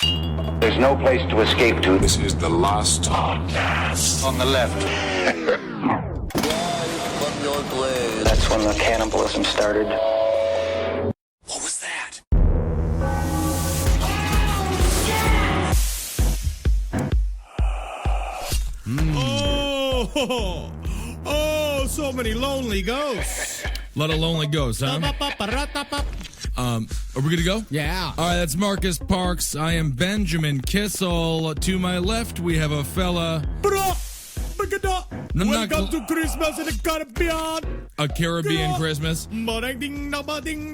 There's no place to escape to. This is the last Podcast. On the left. That's when the cannibalism started. What was that? Oh, so many lonely ghosts. Lot of lonely ghosts, huh? Are we good to go? Yeah. All right, that's Marcus Parks. I am Benjamin Kissel. To my left, we have a fella. Welcome to Christmas in the Caribbean. A Caribbean Christmas. Ding dong, ding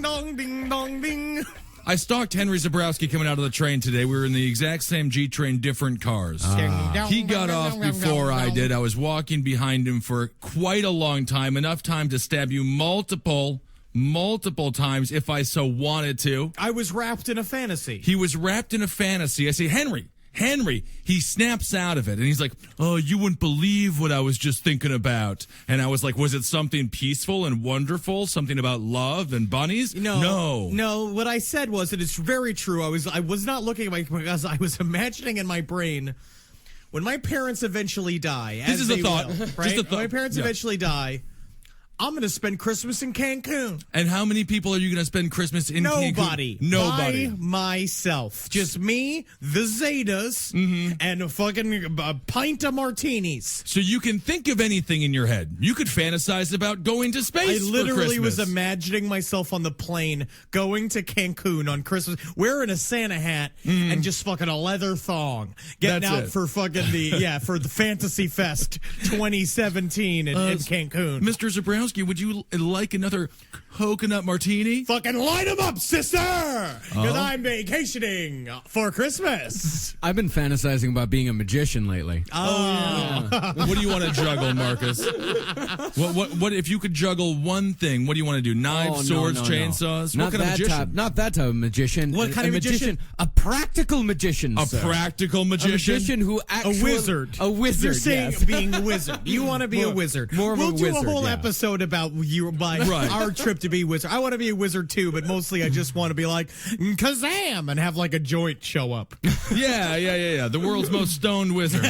dong, ding dong, ding. I stalked Henry Zabrowski coming out of the train today. We were in the exact same G train, different cars. He got off before I did. I was walking behind him for quite a long time, enough time to stab you multiple times if I so wanted to. I was wrapped in a fantasy. He was wrapped in a fantasy. I say, Henry. He snaps out of it, and he's like, oh, you wouldn't believe what I was just thinking about. And I was like, was it something peaceful and wonderful? Something about love and bunnies? No. What I said was that it's very true. I was not looking at because I was imagining in my brain when my parents eventually die. This is a thought. Will, Just right? a thought. When my parents eventually die, I'm going to spend Christmas in Cancun. And how many people are you going to spend Christmas in Cancun? Nobody. By myself. Just me, the Zetas, and a fucking pint of martinis. So you can think of anything in your head. You could fantasize about going to space. I literally for was Christmas. imagining myself on the plane going to Cancun on Christmas, wearing a Santa hat and just fucking a leather thong, getting That's out it. for fucking for the Fantasy Fest 2017 in Cancun. Mr. Zabrowski, would you like another coconut martini? Fucking light them up, sister! Because I'm vacationing for Christmas. I've been fantasizing about being a magician lately. What do you want to juggle, Marcus? What if you could juggle one thing? What do you want to do? Knives, swords, chainsaws? Not What kind of that magician? type. Not that type of magician. What kind of magician? A practical magician. A sir. practical A magician? magician who actually A wizard. A wizard. You're saying yes. being a wizard. You want to be a wizard. more of a we'll do wizard, a whole yeah. episode about our trip to be wizard. I want to be a wizard too, but mostly I just want to be like Kazam and have like a joint show up. Yeah. The world's most stoned wizard.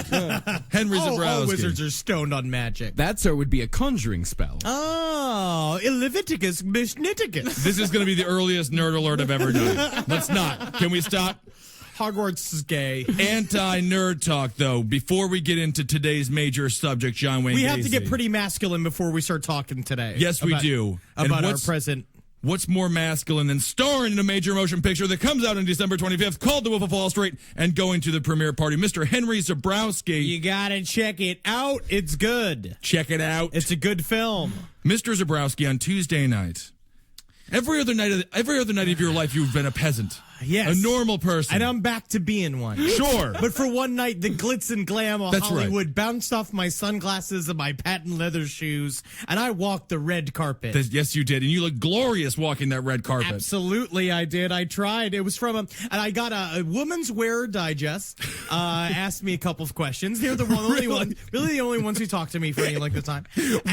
Henry Zabrowski. All wizards are stoned on magic. That, sir, would be a conjuring spell. Oh, Leviticus Mishniticus. This is going to be the earliest nerd alert I've ever done. Let's not. Can we stop? Hogwarts is gay. Anti-nerd talk, though. Before we get into today's major subject, John Wayne We have to Gacy. get pretty masculine before we start talking today. Yes, we do. And About our what's- present. What's more masculine than starring in a major motion picture that comes out on December 25th called The Wolf of Wall Street and going to the premiere party? Mr. Henry Zabrowski. You gotta check it out. It's good. Check it out. It's a good film. Mr. Zabrowski, on Tuesday night. Every other night of your life, you've been a peasant. Yes. A normal person. And I'm back to being one. Sure. But for one night, the glitz and glam of That's right. Hollywood bounced off my sunglasses and my patent leather shoes, and I walked the red carpet. Yes, you did. And you look glorious walking that red carpet. Absolutely, I did. I tried. It was from and I got a Woman's Wear Digest. Asked me a couple of questions. They're the really the only ones who talked to me for any length of time.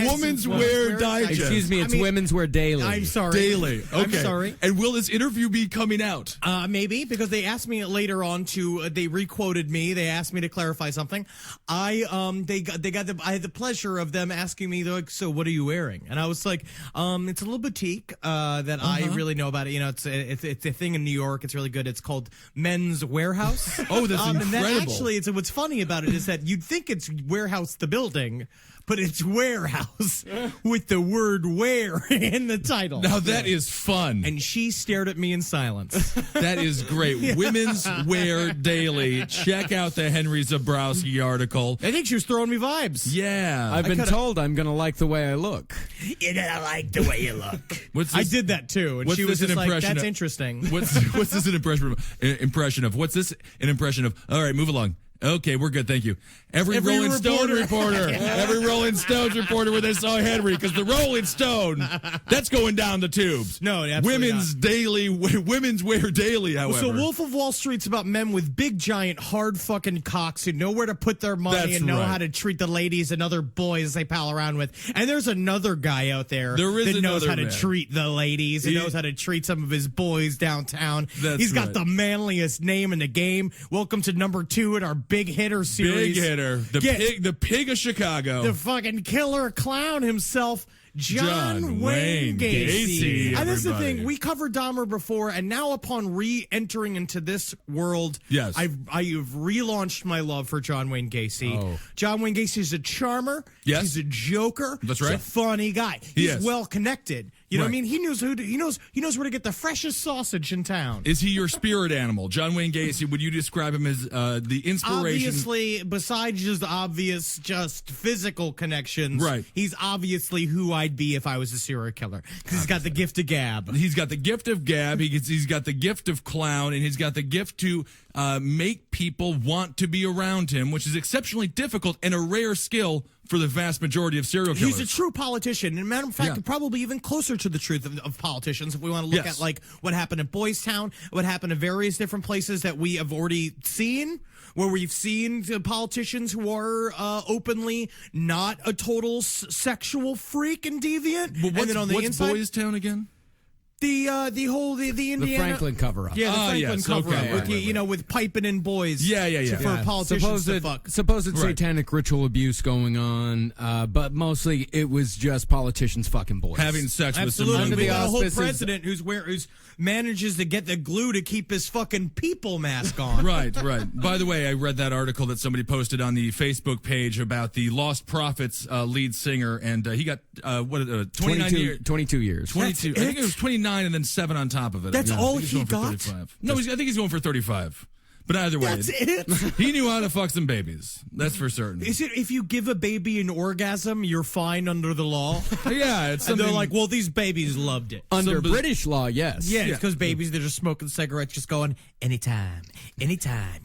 Woman's Wear Digest. Excuse me, it's Women's Wear Daily. I'm sorry. Daily. Okay. I'm sorry. And will this interview be coming out? Maybe, because they asked me later on they requoted me. They asked me to clarify something. I had the pleasure of them asking me, they're like, so what are you wearing? And I was like, it's a little boutique that I really know about it. You know, it's a thing in New York. It's really good. It's called Men's Warehouse. Oh, that's incredible. And that actually, what's funny about it is that you'd think it's Warehouse the building, but it's warehouse with the word "where" in the title. Now that is fun. And she stared at me in silence. That is great. Women's Wear Daily. Check out the Henry Zabrowski article. I think she was throwing me vibes. Yeah. I've been told I'm going to like the way I look. You don't like the way you look. What's I this- did that too, and what's she was this just an like, impression "That's of- interesting." What's this an impression of? What's this an impression of? All right, move along. Okay, we're good. Thank you. Every Rolling Stone reporter. Every Rolling Stones reporter where they saw Henry, because the Rolling Stone, that's going down the tubes. No, absolutely Women's wear daily, however. So Wolf of Wall Street's about men with big, giant, hard fucking cocks who know where to put their money That's and know right. how to treat the ladies and other boys they pal around with. And there's another guy out there that knows how to treat the ladies and knows how to treat some of his boys downtown. He's got the manliest name in the game. Welcome to number 2 in our Big Hitter series. Big Hitter. The pig of Chicago. The fucking killer clown himself, John Wayne Gacy. And this is the thing. We covered Dahmer before, and now upon re-entering into this world, yes, I've relaunched my love for John Wayne Gacy. Oh. John Wayne Gacy's a charmer. Yes. He's a joker. That's right. He's a funny guy. He's well connected. You know what I mean? He knows where to get the freshest sausage in town. Is he your spirit animal? John Wayne Gacy, would you describe him as the inspiration? Obviously, besides just obvious, just physical connections, right? He's obviously who I'd be if I was a serial killer, because he's got the gift of gab. He's got the gift of gab. He's got the gift of clown, and he's got the gift to make people want to be around him, which is exceptionally difficult and a rare skill for the vast majority of serial killers. He's a true politician. And matter of fact, probably even closer to the truth of politicians if we want to look at like what happened in Boys Town, what happened in various different places that we have already seen, where we've seen politicians who are openly not a total sexual freak and deviant. But and then on the inside, Boys Town again? The Indiana, the Franklin cover-up. Yeah, the Franklin cover-up. Okay, with, you know, with piping in boys. For politicians to fuck. Supposed satanic ritual abuse going on, but mostly it was just politicians fucking boys. Having sex with some Absolutely. We young got a whole auspices- president who's manages to get the glue to keep his fucking people mask on. Right. By the way, I read that article that somebody posted on the Facebook page about the Lost Prophets lead singer, and he got 29 years. 22 years. 22. I think it was 29 and then 7 on top of it. That's all I think he's he going for got? 35. No, I think he's going for 35. But either way, That's it. he knew how to fuck some babies. That's for certain. Is it if you give a baby an orgasm, you're fine under the law? Yeah, it's And something they're like, well, these babies loved it. Under British law, yes. Yeah, it's because babies, they're just smoking cigarettes, just going, anytime,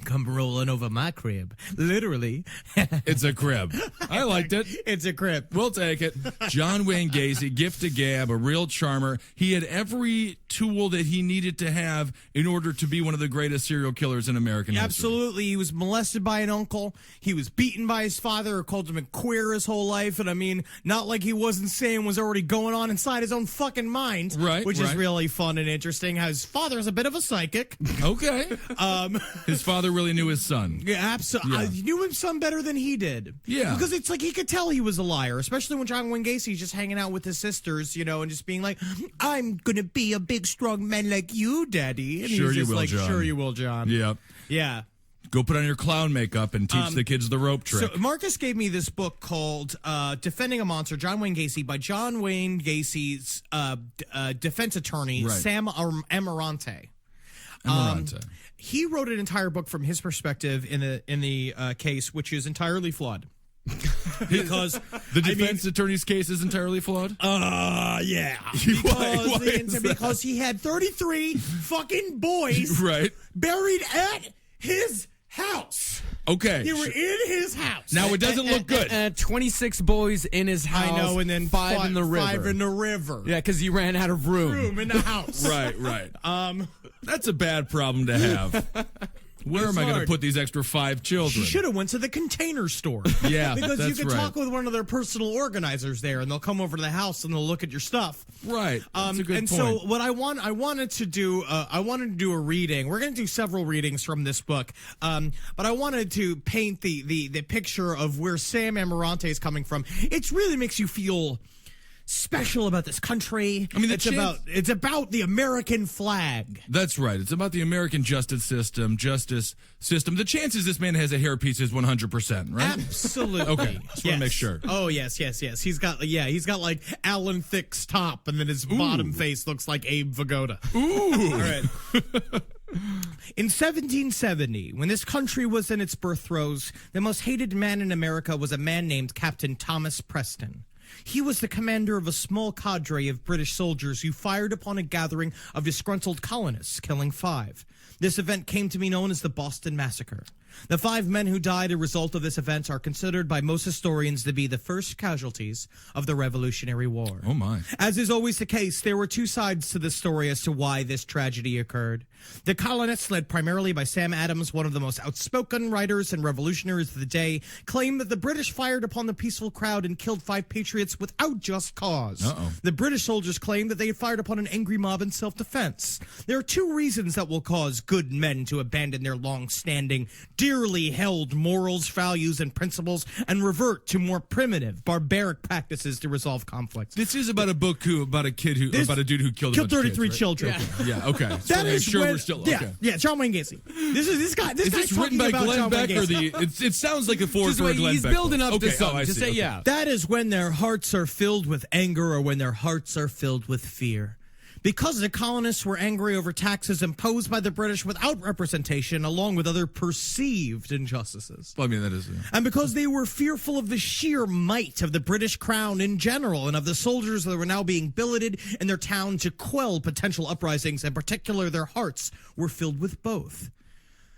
come rolling over my crib. Literally. It's a crib. I liked it. It's a crib. We'll take it. John Wayne Gacy, gift of gab, a real charmer. He had every tool that he needed to have in order to be one of the greatest serial killers in American history. Absolutely. He was molested by an uncle. He was beaten by his father, who called him a queer his whole life. And I mean, not like he wasn't saying was already going on inside his own fucking mind. Right. Which is really fun and interesting. How his father is a bit of a psychic. Okay. His father really knew his son. Yeah, absolutely. Yeah. I knew his son better than he did. Yeah. Because it's like he could tell he was a liar, especially when John Wayne Gacy's just hanging out with his sisters, you know, and just being like, I'm going to be a big, strong man like you, Daddy. And Sure he's you just will, like, John. Sure you will, John. Yep. Yeah. Go put on your clown makeup and teach the kids the rope trick. So Marcus gave me this book called Defending a Monster, John Wayne Gacy, by John Wayne Gacy's defense attorney, Sam Amarante. He wrote an entire book from his perspective in the case, which is entirely flawed. Because the defense attorney's case is entirely flawed? Yeah. Because he had 33 fucking boys buried at his house. Okay. They were in his house. Now, it doesn't look good. 26 boys in his house. I know, and then 5 in the river. 5 in the river. Yeah, because he ran out of room. In the house. Right. That's a bad problem to have. Where am I going to put these extra 5 children? You should have went to the Container Store. Yeah, because that's you could right. talk with one of their personal organizers there, and they'll come over to the house and they'll look at your stuff. Right. That's a good and point. so what I wanted to do a reading. We're going to do several readings from this book, but I wanted to paint the picture of where Sam Amarante is coming from. It really makes you feel special about this country. I mean, it's about the American flag. That's right. It's about the American justice system. The chances this man has a hairpiece is 100%, right? Absolutely. Okay. Just want to make sure. Oh, yes. He's got like Alan Thicke's top, and then his bottom face looks like Abe Vigoda. Ooh. All right. In 1770, when this country was in its birth throes, the most hated man in America was a man named Captain Thomas Preston. He was the commander of a small cadre of British soldiers who fired upon a gathering of disgruntled colonists, killing 5. This event came to be known as the Boston Massacre. The 5 men who died as a result of this event are considered by most historians to be the first casualties of the Revolutionary War. Oh, my. As is always the case, there were 2 sides to the story as to why this tragedy occurred. The colonists, led primarily by Sam Adams, one of the most outspoken writers and revolutionaries of the day, claimed that the British fired upon the peaceful crowd and killed 5 patriots without just cause. The British soldiers claimed that they had fired upon an angry mob in self-defense. There are 2 reasons that will cause good men to abandon their long-standing, dearly held morals, values, and principles and revert to more primitive, barbaric practices to resolve conflicts. This is about a book about a dude who killed 33 kids, right? children. Yeah, okay. That is sure when, we're still yeah, okay. yeah, John Wayne Gacy. This guy. This Is guy's this written by talking about Glenn John Beck Wayne or Gacy. it sounds like a forward Just for a wait, Glenn he's Beck building book. up to Okay, something. I Just see, say okay. yeah. That is when their hearts are filled with anger or when their hearts are filled with fear. Because the colonists were angry over taxes imposed by the British without representation, along with other perceived injustices. Well, I mean, that is... And because they were fearful of the sheer might of the British crown in general and of the soldiers that were now being billeted in their town to quell potential uprisings, in particular, their hearts were filled with both.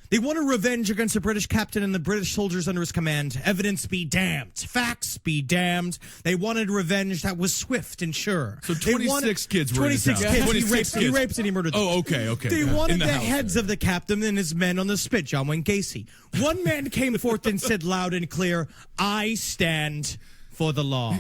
They wanted revenge against the British captain and the British soldiers under his command. Evidence be damned. Facts be damned. They wanted revenge that was swift and sure. So 26 kids were 26 in the town. kids. 26 He rapes and he murdered them. Oh, okay. They yeah. wanted In the house, heads of the captain and his men on the spit, John Wayne Gacy. One man came forth and said loud and clear, "I stand for the law."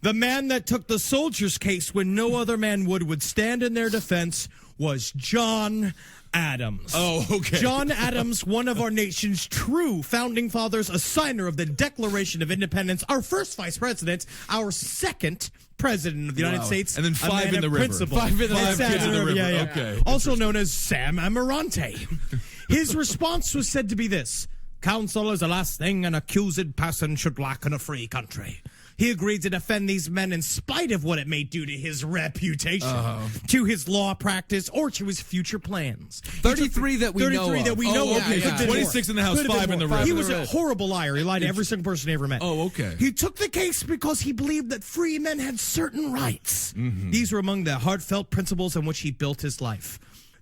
The man that took the soldier's case when no other man would stand in their defense was John Adams. Oh, okay. John Adams, one of our nation's true founding fathers, a signer of the Declaration of Independence, our first vice president, our second president of the United States. And then a 5 man in the of river. principle. 5 in the And kids in the river. Yeah, yeah. Okay. Also known as Sam Amarante. His response was said to be this: "Counsel is the last thing an accused person should lack in a free country." He agreed to defend these men in spite of what it may do to his reputation, to his law practice, or to his future plans. 33 that we know 33 of. that we know of. okay. Could have been 26 in the more. house, Could have 5 been in the more. river. He was a horrible liar. He lied to every single person he ever met. Oh, okay. He took the case because he believed that free men had certain rights. These were among the heartfelt principles on which he built his life.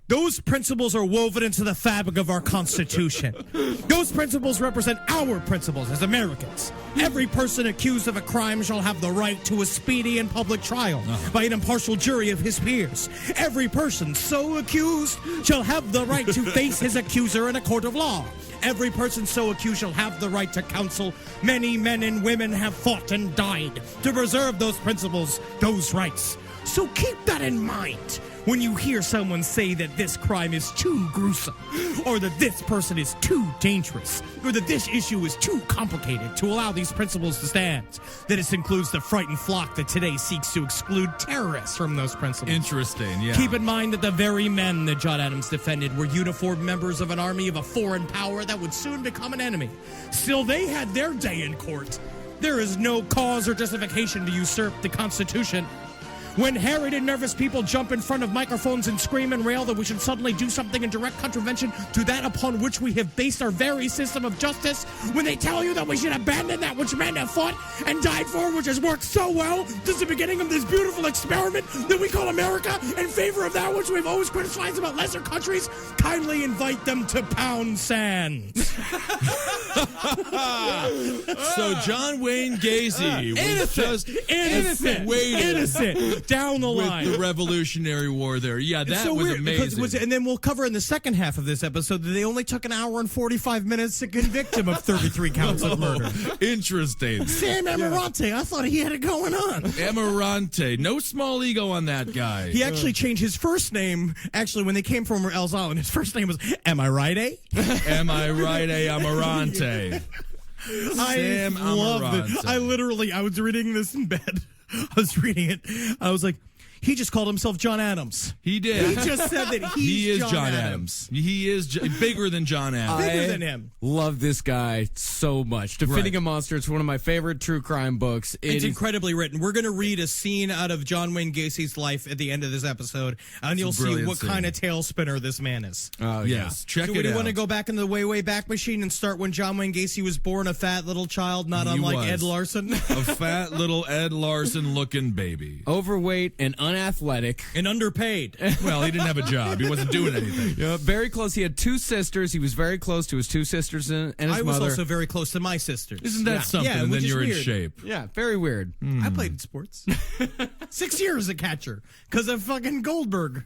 Those principles are woven into the fabric of our Constitution. Those principles represent our principles as Americans. Every person accused of a crime shall have the right to a speedy and public trial by an impartial jury of his peers. Every person so accused shall have the right to face his accuser in a court of law. Every person so accused shall have the right to counsel. Many men and women have fought and died to preserve those principles, those rights. So keep that in mind when you hear someone say that this crime is too gruesome, or that this person is too dangerous, or that this issue is too complicated to allow these principles to stand. That this includes the frightened flock that today seeks to exclude terrorists from those principles. Interesting, yeah. Keep in mind that the very men that John Adams defended were uniformed members of an army of a foreign power that would soon become an enemy. Still, they had their day in court. There is no cause or justification to usurp the Constitution. When harried and nervous people jump in front of microphones and scream and rail that we should suddenly do something in direct contravention to that upon which we have based our very system of justice, when they tell you that we should abandon that which men have fought and died for, which has worked so well since the beginning of this beautiful experiment that we call America, in favor of that which we've always criticized about lesser countries, kindly invite them to pound sand. So John Wayne Gacy was just innocent. Down the line. with the Revolutionary War there. Yeah, that so was weird, because amazing. and then we'll cover in the second half of this episode that they only took an hour and 45 minutes to convict him of 33 counts of murder. Interesting. Sam Amarante, I thought he had it going on. Amarante. No small ego on that guy. He actually changed his first name. Actually, when they came from Ellis Island, his first name was Am I Right, eh? Am I right, Amarante? I Sam love Amarante. it. I was reading this in bed. I was reading it. I was like, he just called himself John Adams. He did. He just said that He is John John Adams. Adams. He is bigger than John Adams. Bigger than him. Love this guy so much. Defending a Monster. It's one of my favorite true crime books. It's incredibly written. We're going to read a scene out of John Wayne Gacy's life at the end of this episode, and you'll see brilliant what scene. kind of tail spinner this man is. Oh, Yes, check So it would you out. want to go back in the way back machine and start when John Wayne Gacy was born, a fat little child, not He unlike was. Ed Larson? A fat little Ed Larson looking baby. Overweight and unathletic. And underpaid. Well, he didn't have a job. He wasn't doing anything. Yeah, very close. He had 2 sisters. He was very close to his 2 sisters and his mother. I was also very close to my sisters. Isn't that something? Yeah, And then which is you're in weird. shape. Yeah, very weird. I played sports. 6 years as a catcher because of fucking Goldberg.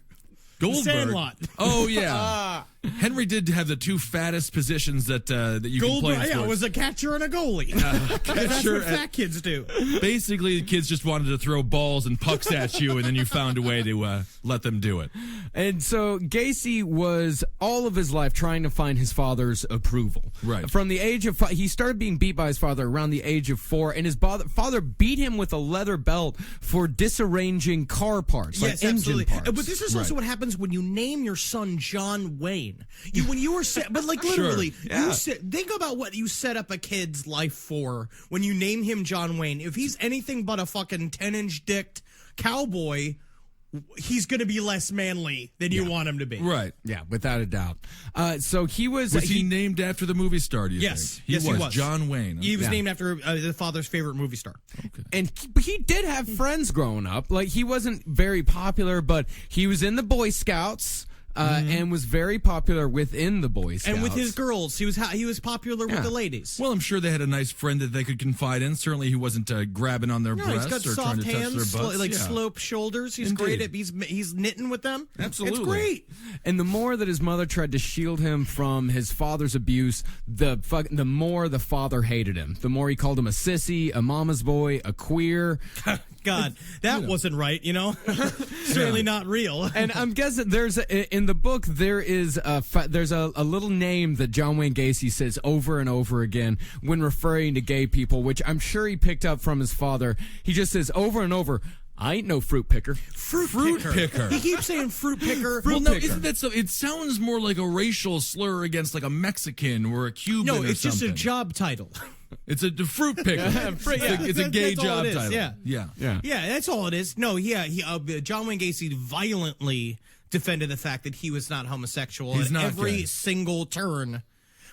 Goldberg. Sandlot. Oh, yeah. Henry did have the 2 fattest positions that you can play in Goldberg, yeah, sports. was a catcher and a goalie. That's catcher what fat kids do. Basically, the kids just wanted to throw balls and pucks at you, and then you found a way to let them do it. And so Gacy was all of his life trying to find his father's approval. Right. From the age of he started being beat by his father around the age of 4, and his father beat him with a leather belt for disarranging car parts, like Yes, engine absolutely. parts. But this is also what happens when you name your son John Wayne. When you were but like literally, yeah. Think about what you set up a kid's life for when you name him John Wayne. If he's anything but a fucking 10-inch dicked cowboy, he's going to be less manly than you want him to be. Right. Yeah, without a doubt. So he was. Was he named after the movie star, do you Yes. think? Yes, he was. John Wayne. He was Yeah. named after the father's favorite movie star. And he did have friends growing up. Like, he wasn't very popular, but he was in the Boy Scouts. And was very popular within the Boy Scouts. And with his girls, he was popular with the ladies. Well, I'm sure they had a nice friend that they could confide in. Certainly, he wasn't grabbing on their No, he's breasts got or trying soft to touch hands, their butts. like Yeah. sloped shoulders. He's Indeed. great at he's knitting with them. Absolutely. It's great. And the more that his mother tried to shield him from his father's abuse, the more the father hated him. The more he called him a sissy, a mama's boy, a queer. God, that wasn't right, Certainly not real. And I'm guessing in the book there's a little name that John Wayne Gacy says over and over again when referring to gay people, which I'm sure he picked up from his father. He just says over and over, "I ain't no fruit picker." Fruit picker. He keeps saying fruit picker. Well, no, isn't that so? It sounds more like a racial slur against like a Mexican or a Cuban. No, or it's just a something. job title. It's a fruit picker. It's a gay That's all job it is, title. yeah. Yeah, that's all it is. No, John Wayne Gacy violently defended the fact that he was not homosexual He's at not every gay. single turn.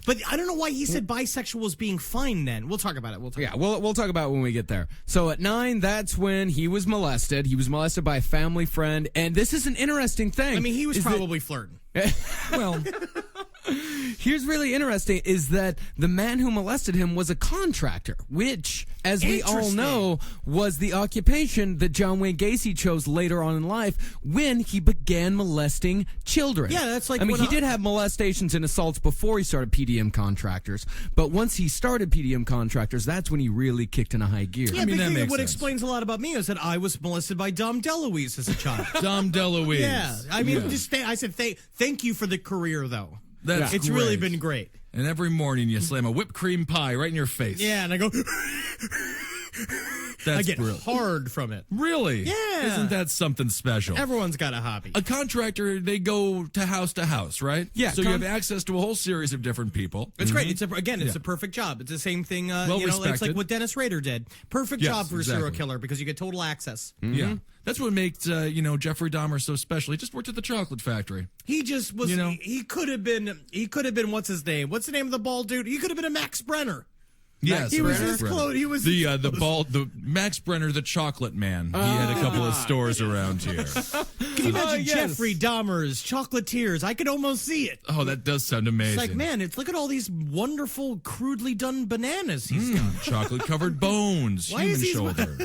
But I don't know why he said bisexual was being fine then. We'll talk about it. We'll talk about it when we get there. So at 9, that's when he was molested. He was molested by a family friend, and this is an interesting thing. I mean, he was probably flirting. Well, here's really interesting is that the man who molested him was a contractor, which, as we all Interesting. know, was the occupation that John Wayne Gacy chose later on in life when he began molesting children. Yeah, that's like I mean, when he did have molestations and assaults before he started PDM Contractors, but once he started PDM Contractors, that's when he really kicked in a high gear. Yeah, I mean, that because makes what sense. explains a lot about me is that I was molested by Dom DeLuise as a child. Dom DeLuise. Yeah, I mean, I said thank you for the career, though. That's It's great. really been great. And every morning you slam a whipped cream pie right in your face. Yeah, and I go, That's I get brilliant. hard from it. Really? Yeah. Isn't that something special? Everyone's got a hobby. A contractor, they go to house, right? Yeah, So you have access to a whole series of different people. It's great. It's a perfect job. It's the same thing. Well it's like respected. what Dennis Rader did. Perfect Yes, job for a serial exactly. killer because you get total access. Yeah. That's what makes, Jeffrey Dahmer so special. He just worked at the chocolate factory. He just was. He could have been. What's his name? What's the name of the bald dude? He could have been a Max Brenner. Yes, He was Max his Brenner. clone. He was the Max Brenner, the chocolate man. He had a couple of stores around here. Can you imagine yes. Jeffrey Dahmer's chocolatiers? I could almost see it. Oh, that does sound amazing. It's like, man, look at all these wonderful, crudely done bananas he's got. Chocolate covered bones, Why human is he- shoulder.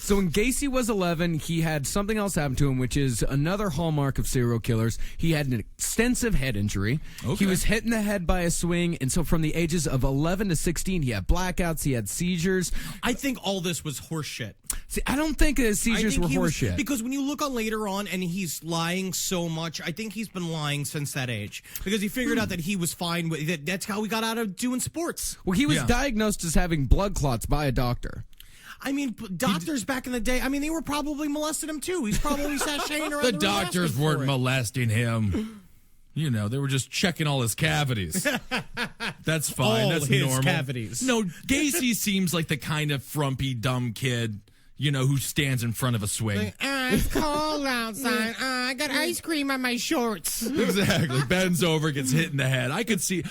So when Gacy was 11, he had something else happen to him, which is another hallmark of serial killers. He had an extensive head injury. Okay. He was hit in the head by a swing, and so from the ages of 11 to 16, he had blackouts, he had seizures. I think all this was horseshit. See, I don't think his seizures were horseshit. Because when you look on later on and he's lying so much, I think he's been lying since that age. Because he figured out that he was fine with that. That's how he got out of doing sports. Well, he was Yeah. diagnosed as having blood clots by a doctor. I mean, doctors back in the day, they were probably molesting him too. He's probably sashaying around The the room doctors asking for weren't it. molesting him. They were just checking all his cavities. That's fine. All That's his normal. cavities. No, Gacy seems like the kind of frumpy, dumb kid, who stands in front of a swing. Like, it's cold outside. I got ice cream on my shorts. Exactly. Bends over, gets hit in the head. I could see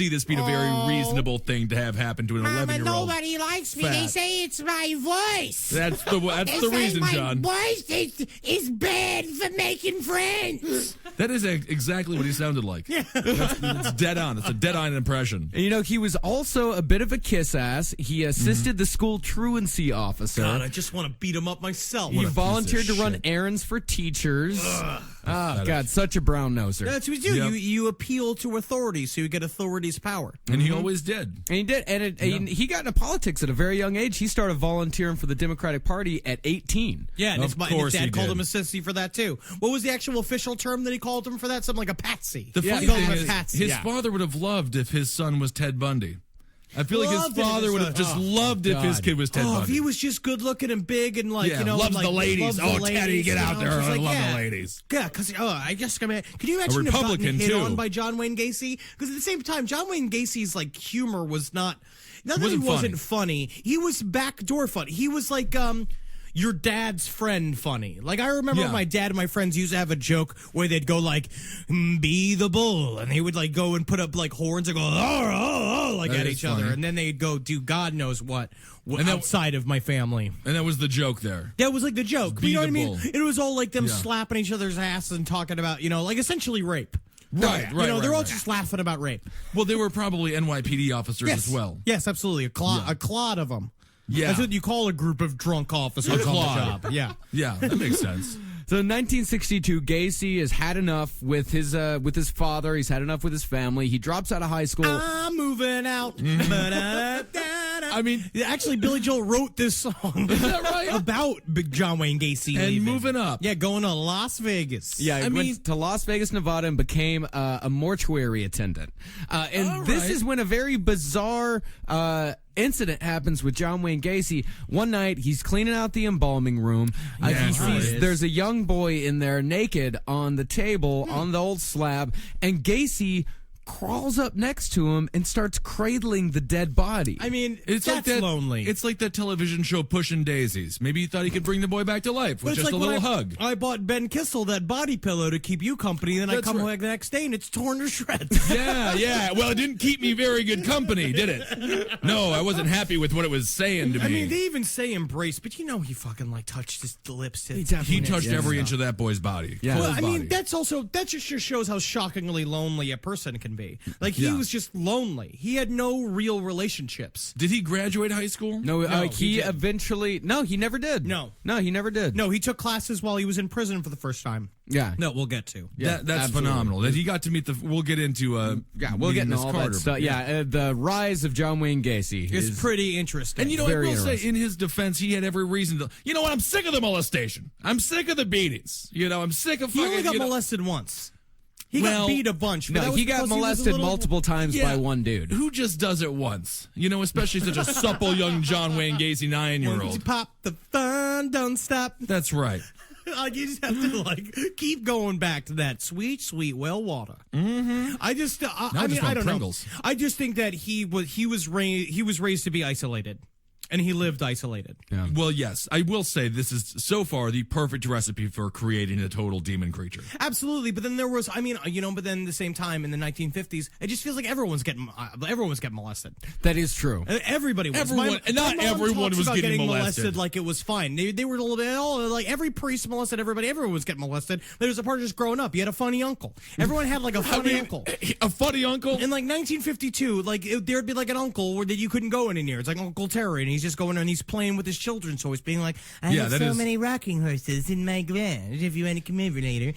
this being a very reasonable thing to have happen to an 11-year-old. Nobody likes me. Fat. They say it's my voice. That's the reason, John. My voice is bad for making friends. That is exactly what he sounded like. Yeah. It's dead on. It's a dead on impression. And, he was also a bit of a kiss ass. He assisted the school truancy officer. God, I just want to beat him up myself. He What a volunteered piece to of run shit. errands for teachers. Oh, God, such a brown noser. That's what you do. Yep. You appeal to authority, so you get authority's power. And he always did. And he did. And he got into politics at a very young age. He started volunteering for the Democratic Party at 18. Yeah, and Of his course dad he called did. him a sissy for that, too. What was the actual official term that he called him for that? Something like a patsy. The He funny called thing him a is, patsy. his Yeah. father would have loved if his son was Ted Bundy. I feel like his Loved it if father his would have son- just oh, loved if his God. kid was Ted Oh, if Bundy. he was just good looking and big and like, Yeah, you know, loves and, like, the ladies. loves the Oh, Teddy, ladies, get you out know, there. just I like, love yeah. the ladies. Yeah, because I just can you imagine him Republican, gotten hit too. on by John Wayne Gacy? Because at the same time, John Wayne Gacy's like humor was not that Wasn't he wasn't funny. He was backdoor funny. He was like your dad's friend funny. Like I remember Yeah. my dad and my friends used to have a joke where they'd go like, "Be the bull," and they would like go and put up like horns and go, like That at is each other, funny. and then they'd go do God knows what And that- outside of my family. And that was the joke there. That was like the joke. Be You know the what I mean? bull. It was all like them Yeah. slapping each other's asses and talking about, like essentially rape. Right, You know, they're all right. just laughing about rape. Well, they were probably NYPD officers Yes. as well. Yes, absolutely. A clod of them. Yeah. That's what you call a group of drunk officers on the clod. job. Yeah. Yeah, that makes sense. So in 1962, Gacy has had enough with his father. He's had enough with his family. He drops out of high school. I'm moving out. I mean, actually, Billy Joel wrote this song right? about Big John Wayne Gacy And leaving. moving up. Yeah, going to Las Vegas. Yeah, he I mean- went to Las Vegas, Nevada, and became a mortuary attendant. And All this right. is when a very bizarre incident happens with John Wayne Gacy. One night, he's cleaning out the embalming room. Yeah, he right. sees there's a young boy in there naked on the table on the old slab, and Gacy crawls up next to him and starts cradling the dead body. I mean, It's that's like that, lonely. It's like that television show Pushing Daisies. Maybe he thought he could bring the boy back to life But with it's just like a when little hug. I bought Ben Kissel that body pillow to keep you company, then I That's come right. back the next day and it's torn to shreds. Yeah. Well, it didn't keep me very good company, did it? No, I wasn't happy with what it was saying to me. I mean, they even say embrace, but he fucking like touched his lips. He definitely he did, touched yeah. every inch of that boy's body. Yeah. Well, Cole's I mean, body. that just shows how shockingly lonely a person can be. Like he Yeah. was just lonely. He had no real relationships. Did he graduate high school? No, No, he he didn't. eventually. No, he never did. No. he never did. No, he took classes while he was in prison for the first time. Yeah. No, we'll get to. Yeah, That's absolutely. phenomenal. That he got to meet the. We'll get into. Yeah, we'll get meeting into Miss all Carter, that stuff. but Yeah, the rise of John Wayne Gacy It's is pretty interesting. And you know, I Very will say, interesting. in his defense, he had every reason to. You know what? I'm sick of the molestation. I'm sick of the beatings. You know, I'm sick of he fucking. only got you know- molested once. He Well, got beat a bunch. But that No, was he got because was a molested little- multiple times Yeah. by one dude. Who just does it once? You know, especially such a supple young John Wayne Gacy 9-year-old. Once you pop the fun, don't stop. That's right. Like you just have to like keep going back to that sweet, sweet well water. Mm-hmm. I just, I Now mean, just I on don't Pringles. know. I just think that he was raised to be isolated, and he lived isolated. Yeah. Well, yes, I will say this is so far the perfect recipe for creating a total demon creature. Absolutely, but then there was, I mean, but then at the same time in the 1950s, it just feels like everyone's getting molested. That is true. Everybody was. Everyone- not mom everyone talks was about getting molested. like it was fine. They were a little bit like every priest molested everybody. Everyone was getting molested. There was a part of just growing up. You had a funny uncle. Everyone had like a funny uncle. A funny uncle? In like 1952, there'd be like an uncle that you couldn't go any near. It's like Uncle Terry, and he's just going and he's playing with his children's toys, being like, "I Yeah, have that so is- many rocking horses in my garage. If you want to come over later,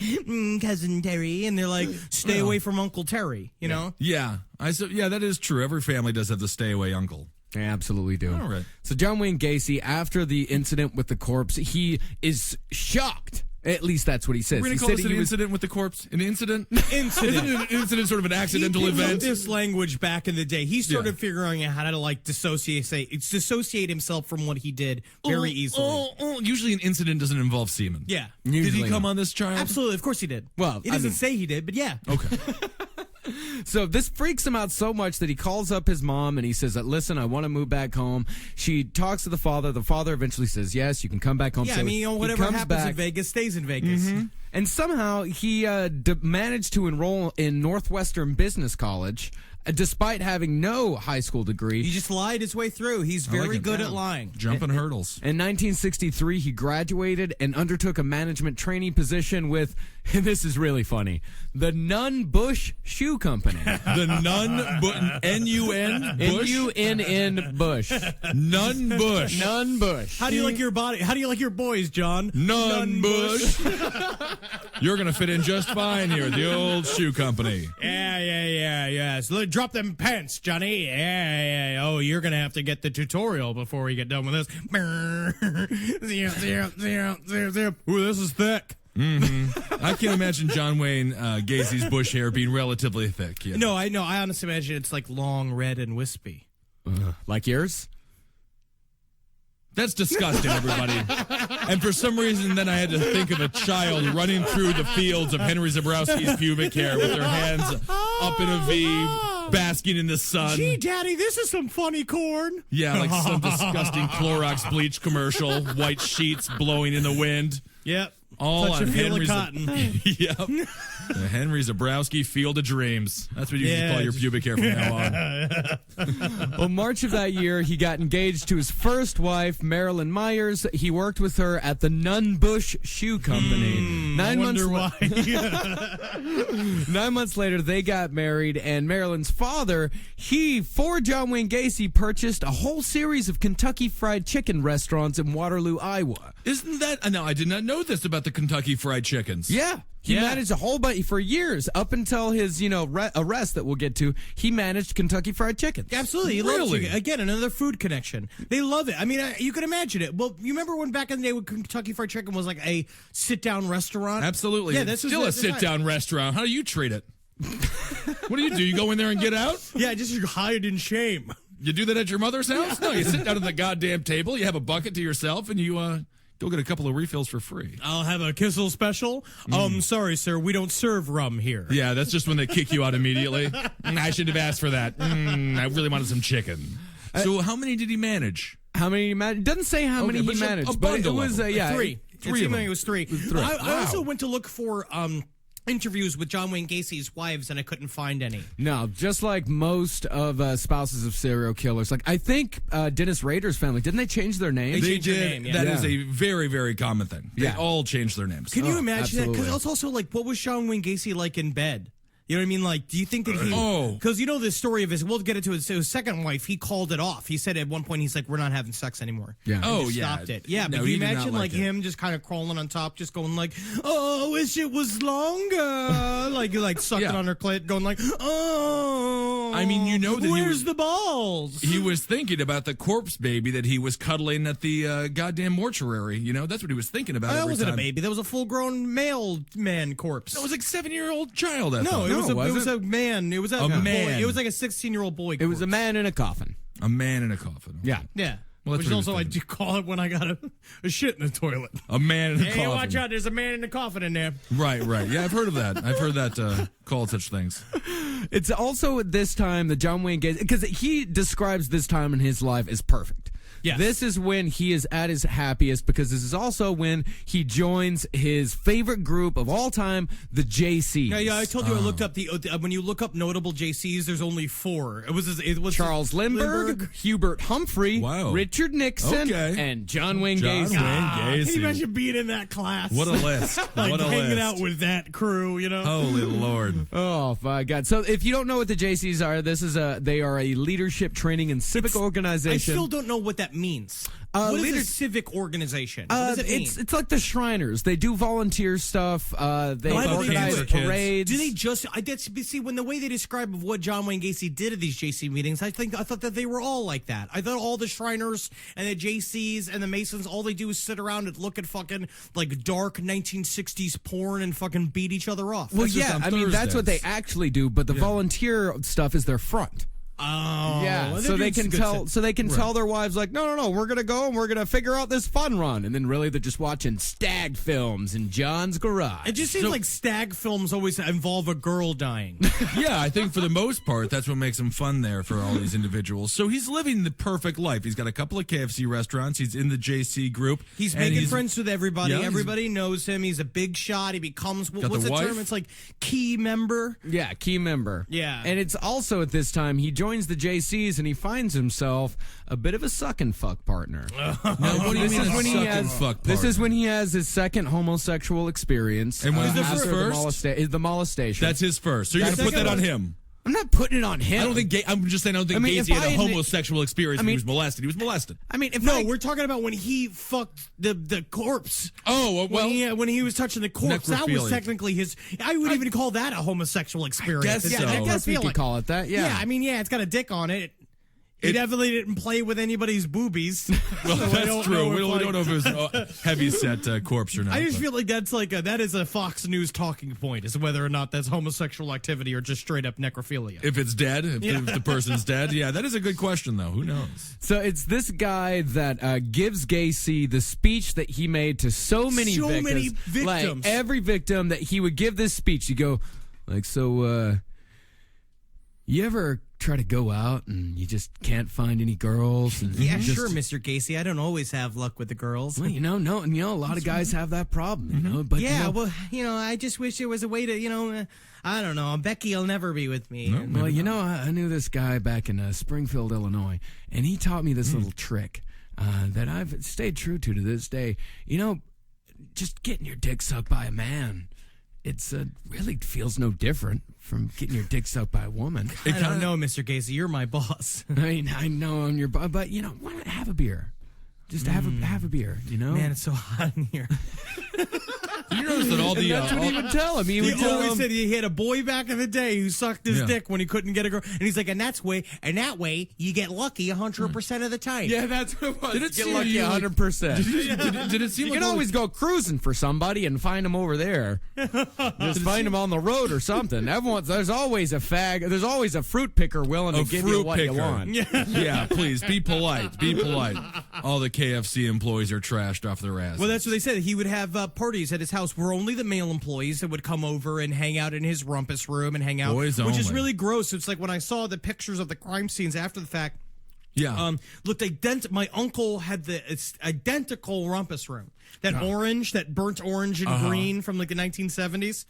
cousin Terry." And they're like, "Stay away from Uncle Terry," you know. Yeah, that is true. Every family does have the stay away uncle. They absolutely do. All right. So John Wayne Gacy, after the incident with the corpse, he is shocked. At least that's what he says. We're going He to call said this an he was- incident with the corpse? An incident? Incident. Isn't an incident sort of an accidental He picked up event? this language back in the day. He started Yeah. figuring out how to like dissociate himself from what he did very easily. Usually an incident doesn't involve semen. Yeah. Did he Usually come not. on this child? Absolutely, of course he did. Well, he I doesn't mean- say he did, but yeah. Okay. So this freaks him out so much that he calls up his mom and he says, listen, I want to move back home. She talks to the father. The father eventually says, yes, you can come back home. Yeah, So I mean, he whatever comes happens back. in Vegas stays in Vegas. And somehow he managed to enroll in Northwestern Business College, despite having no high school degree. He just lied his way through. He's very good at lying. Jumping hurdles. In 1963, he graduated and undertook a management training position with, and this is really funny, the Nunn Bush Shoe Company. The N-U-N Bush? N-U-N-N Bush. Nunn Bush. Nunn Bush. How do you like your body? How do you like your boys, John? Nunn Bush. You're going to fit in just fine here at the old shoe company. Yeah. So drop them pants, Johnny. Yeah. Oh, you're going to have to get the tutorial before we get done with this. Zip. Ooh, this is thick. I can't imagine John Wayne Gacy's bush hair being relatively thick. Yeah. No, I know. I honestly imagine it's like long, red, and wispy. Like yours? That's disgusting, everybody. And for some reason, then I had to think of a child running through the fields of Henry Zabrowski's pubic hair with their hands up in a V, basking in the sun. Gee, Daddy, this is some funny corn. Yeah, like some disgusting Clorox bleach commercial, white sheets blowing in the wind. Yep. All Touch on a feel of Henry cotton. Yep. The Henry Zabrowski Field of Dreams. That's what you should call your pubic hair from now on. Well, March of that year, he got engaged to his first wife, Marilyn Myers. He worked with her at the Nunn Bush Shoe Company. 9 months why. 9 months later, they got married, and Marilyn's father, for John Wayne Gacy, purchased a whole series of Kentucky Fried Chicken restaurants in Waterloo, Iowa. Isn't that? No, I did not know this about the Kentucky Fried Chickens. Yeah. He managed a whole bunch for years, up until his, arrest that we'll get to. He managed Kentucky Fried Chicken. Absolutely. He loves chicken. Again, another food connection. They love it. I mean, you can imagine it. Well, you remember when back in the day when Kentucky Fried Chicken was like a sit-down restaurant? Absolutely. Yeah, it's still a sit-down restaurant. How do you treat it? What do? You go in there and get out? Yeah, just hide in shame. You do that at your mother's house? No, you sit down at the goddamn table, you have a bucket to yourself, and you go get a couple of refills for free. I'll have a Kissel special. Sorry, sir, we don't serve rum here. Yeah, that's just when they kick you out immediately. I should have asked for that. I really wanted some chicken. So how many did he manage? How many he managed? Doesn't say how many he managed, but it was, three. Three of them. It was three. I also went to look for interviews with John Wayne Gacy's wives, and I couldn't find any. No, just like most of spouses of serial killers. Like, I think Dennis Rader's family, didn't they change their name? They changed their did. name, yeah. That Yeah. is a very, very common thing. They all changed their names. Can you imagine that? absolutely. Because it's also like, what was John Wayne Gacy like in bed? You know what I mean? Like, do you think that he... Because you know the story of his... We'll get into his second wife. He called it off. He said at one point, he's like, we're not having sex anymore. Yeah. And just stopped it. Yeah, No, but he you did not imagine like it. him just kind of crawling on top, just going like, oh, wish it was longer. like sucking Yeah. on her clit, going like, oh. I mean, you know that where's the balls? He was thinking about the corpse baby that he was cuddling at the goddamn mortuary. You know, that's what he was thinking about That every wasn't time. a baby. That was a full-grown male man corpse. That was like 7-year-old child. I no, thought. it was was a man. It was a man. Boy. It was like a 16-year-old boy. It was a man in a coffin. A man in a coffin. Yeah. Yeah. Well, that's Which what is he also was I do call it when I got a shit in the toilet. A man in a Hey, coffin. watch out! There's a man in the coffin in there. Right. Yeah, I've heard of that. I've heard that called such things. It's also at this time that John Wayne Gacy, because he describes this time in his life as perfect. Yes. This is when he is at his happiest, because this is also when he joins his favorite group of all time, the JCs. Yeah, I told you I looked up when you look up notable JCs, there's only 4. It was Charles Lindbergh, Hubert Humphrey, Wow. Richard Nixon, Okay. and John Wayne John Gacy. Wayne Can you Gacy. imagine being in that class? What a list. like What a hanging list. out with that crew, you know? Holy Lord. Oh my God! So if you don't know what the JCs are, they are a leadership training and civic I organization. still don't know what that means. What is a civic organization? What does it mean? It's like the Shriners. They do volunteer stuff. They Why do they organize do it? parades. Do they just? See, when the way they describe of what John Wayne Gacy did at these JC meetings, I thought that they were all like that. I thought all the Shriners and the JCs and the Masons, all they do is sit around and look at fucking like dark 1960s porn and fucking beat each other off. Well, That's just yeah, on I mean that's what they Thursdays. actually do. But the volunteer stuff is their front. Oh, Yeah, well, so they they're can doing tell. good So they can tell their wives like, no, we're gonna go and we're gonna figure out this fun run, and then really they're just watching stag films in John's garage. It just seems like stag films always involve a girl dying. Yeah, I think for the most part, that's what makes them fun there for all these individuals. So he's living the perfect life. He's got a couple of KFC restaurants. He's in the JC group. He's and making friends with everybody. Yeah, Everybody knows him. He's a big shot. He becomes, Got what's the the wife? term? It's like key member. Yeah, key member. Yeah. And it's also at this time he joins the JCs and he finds himself a bit of a suck and fuck partner. Now, what do you This mean is a when he suck has and fuck this is partner? when he has his second homosexual experience. And when's the after first? the molestation. That's his first. So you're going to put that on him. I'm not putting it on him. I don't think. I'm just saying. I don't think mean, Gacy if had I a admit- homosexual experience. I when mean- he was molested. He was molested. I mean, if No, we're talking about when he fucked the corpse. Oh well. When he was touching the corpse, that was Necrophilia. technically his. I would even call that a homosexual experience. guess It's so. a I I guess we necrophilia. could call it that. Yeah. Yeah, I mean, yeah, it's got a dick on it. He definitely didn't play with anybody's boobies. Well, So I that's don't true. know We if, don't, like- we don't know if it was a heavy set corpse or not. I just but- feel like that's like that is a Fox News talking point, is whether or not that's homosexual activity or just straight up necrophilia. if it's dead, if the person's dead, yeah, that is a good question though. Who knows? So it's this guy that gives Gacy the speech that he made to so many victims. Like victims. every victim that he would give this speech, you go, like, so you ever try to go out and you just can't find any girls? And Yeah, just- sure, Mr. Gacy. I don't always have luck with the girls. Well, a lot of guys have that problem, you know. But Yeah, you know, well, I just wish there was a way to, I don't know. Becky will never be with me. And- well, I knew this guy back in Springfield, Illinois, and he taught me this little trick that I've stayed true to this day. Just getting your dick sucked by a man, it's really feels no different from getting your dick sucked by a woman. I don't know, Mr. Gacy. You're my boss. I mean, I know on your butt, but why not have a beer? Just have a beer, Man, it's so hot in here. You notice that all the That's what he would tell him. He would He tell always him. said he had a boy back in the day who sucked his Yeah. dick when he couldn't get a girl, and he's like, and that way you get lucky 100% of the time. Yeah, that's what it was. Did it Get seem lucky you, like- 100%. did it seem You like can always go cruising for somebody and find them over there. Just find them on the road or something. There's always a fag. There's always a fruit picker willing to give you fruit what you picker. want. Yeah, please be polite. Be polite. All the KFC employees are trashed off their asses. Well, that's what they said. He would have parties at his house where only the male employees that would come over and hang out in his rumpus room and hang out, Boys which is only. really gross. It's like when I saw the pictures of the crime scenes after the fact. yeah. Looked identical. My uncle had it's identical rumpus room. That orange, that burnt orange and green from like the 1970s.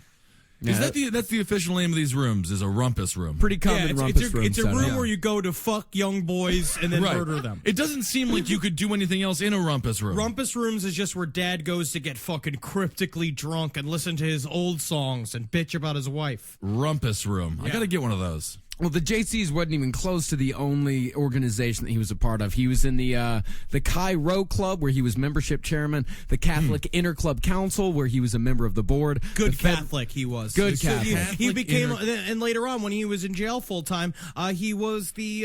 Is that's the official name of these rooms? Is a rumpus room? Pretty common rumpus room it's a setup. room Yeah. where you go to fuck young boys and then right. murder them. It doesn't seem like you could do anything else in a rumpus room. Rumpus rooms is just where dad goes to get fucking cryptically drunk and listen to his old songs and bitch about his wife. Rumpus room. I got to get one of those. Well, the JCs wasn't even close to the only organization that he was a part of. He was in the Chi Rho Club, where he was membership chairman, the Catholic Interclub Council, where he was a member of the board. Good the Fed- Catholic he was. Good So Catholic. He became, and later on when he was in jail full time, he was the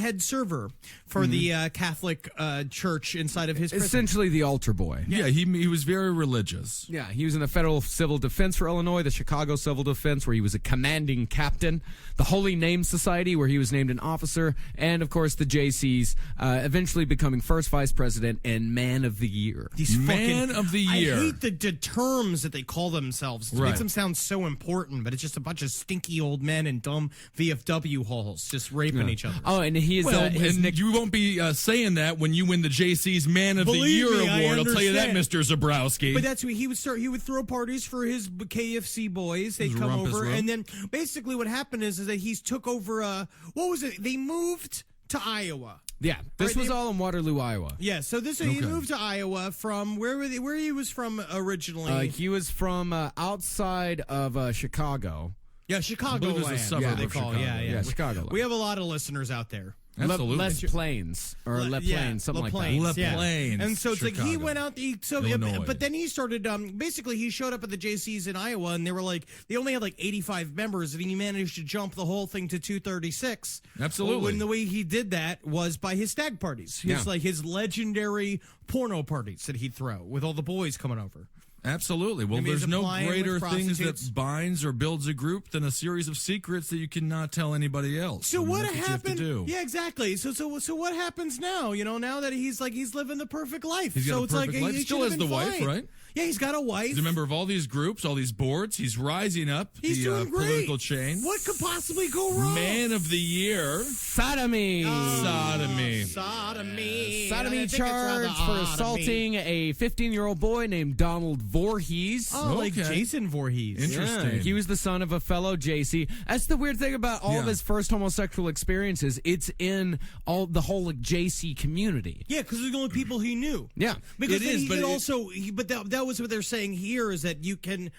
head server for the Catholic church inside of his prison. Essentially the altar boy. Yeah, he was very religious. Yeah, he was in the Federal Civil Defense for Illinois, the Chicago Civil Defense, where he was a commanding captain, the Holy Name Society, where he was named an officer, and, of course, the JCs, eventually becoming first vice president and man of the year. These Man of the year. I hate the terms that they call themselves. It Right. makes them sound so important, but it's just a bunch of stinky old men in dumb VFW halls just raping each other. Oh, and he is Well, his and nick- you won't be saying that when you win the JC's Man of the Believe Year me, I award. I'll tell you that, understand. Mr. Zabrowski. But that's what he would start. He would throw parties for his KFC boys. They'd His come rumpus over, room. and then basically what happened is that he's took over. What was it? They moved to Iowa. Yeah, this Right, was they- all in Waterloo, Iowa. Yeah, so he moved to Iowa from where he was from originally. He was from outside of Chicago. Yeah, Chicago. I believe it's a suburb they of call. Chicago. Yeah. Yeah, Chicago. We have a lot of listeners out there. Absolutely. Les Plains or Le Plains, something like Plains, Le yeah. Plains, And so it's like he Chicago, went out. Illinois. But then he started. Basically, he showed up at the JCs in Iowa, and they were like, they only had like 85 members, and he managed to jump the whole thing to 236. Absolutely. And the way he did that was by his stag parties. His Yeah. his legendary porno parties that he'd throw with all the boys coming over. Absolutely. Well, Maybe there's he's no applying greater with things prostitutes. that binds or builds a group than a series of secrets that you cannot tell anybody else. So I mean, what that's you have to happened? do. Yeah, exactly. So what happens now? Now that he's living the perfect life. He's got so a it's perfect like life. he Still should has have the been wife, fine. right? Yeah, he's got a wife. He's a member of all these groups, all these boards. He's rising up He's the doing great. political chain. What could possibly go wrong? Man of the year. Sodomy. Sodomy. Sodomy. Sodomy I think it's rather charged for odd of me. assaulting a 15-year-old boy named Donald Voorhees. Oh, like Okay. Jason Voorhees. Interesting. Yeah, he was the son of a fellow JC. That's the weird thing about all of Yeah. his first homosexual experiences. It's in all the whole like JC community. Yeah, because they're the only people he knew. Yeah. because It then is, he but could it- also. But that was what they're saying here is that you can.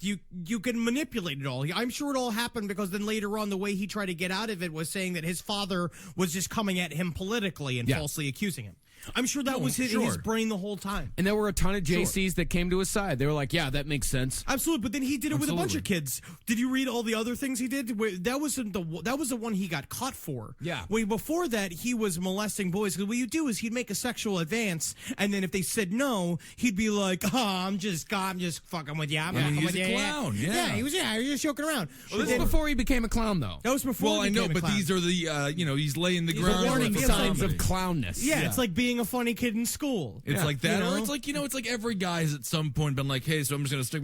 You can manipulate it all. I'm sure it all happened because then later on, the way he tried to get out of it was saying that his father was just coming at him politically and Yeah. falsely accusing him. I'm sure that was in his sure. brain the whole time. And there were a ton of JCs that came to his side. They were like, yeah, that makes sense. Absolutely, but then he did it with a bunch Absolutely. of kids. Did you read all the other things he did? That wasn't that was the one he got caught for. Yeah. Way before that, he was molesting boys. Because what you do is he'd make a sexual advance, and then if they said no, he'd be like, "Oh, I'm just fucking with you. I'm fucking he's with a you." clown, yeah. he was just joking around. Well, this is before he became a clown, though. That was before. Well, he I know, became a but clown. these are the, he's laying the These are ground. The warning for signs comedy. of clownness. Yeah, it's like being a funny kid in school. It's like that, You know? or it's like it's like every guy has at some point been like, "Hey, so I'm just gonna stick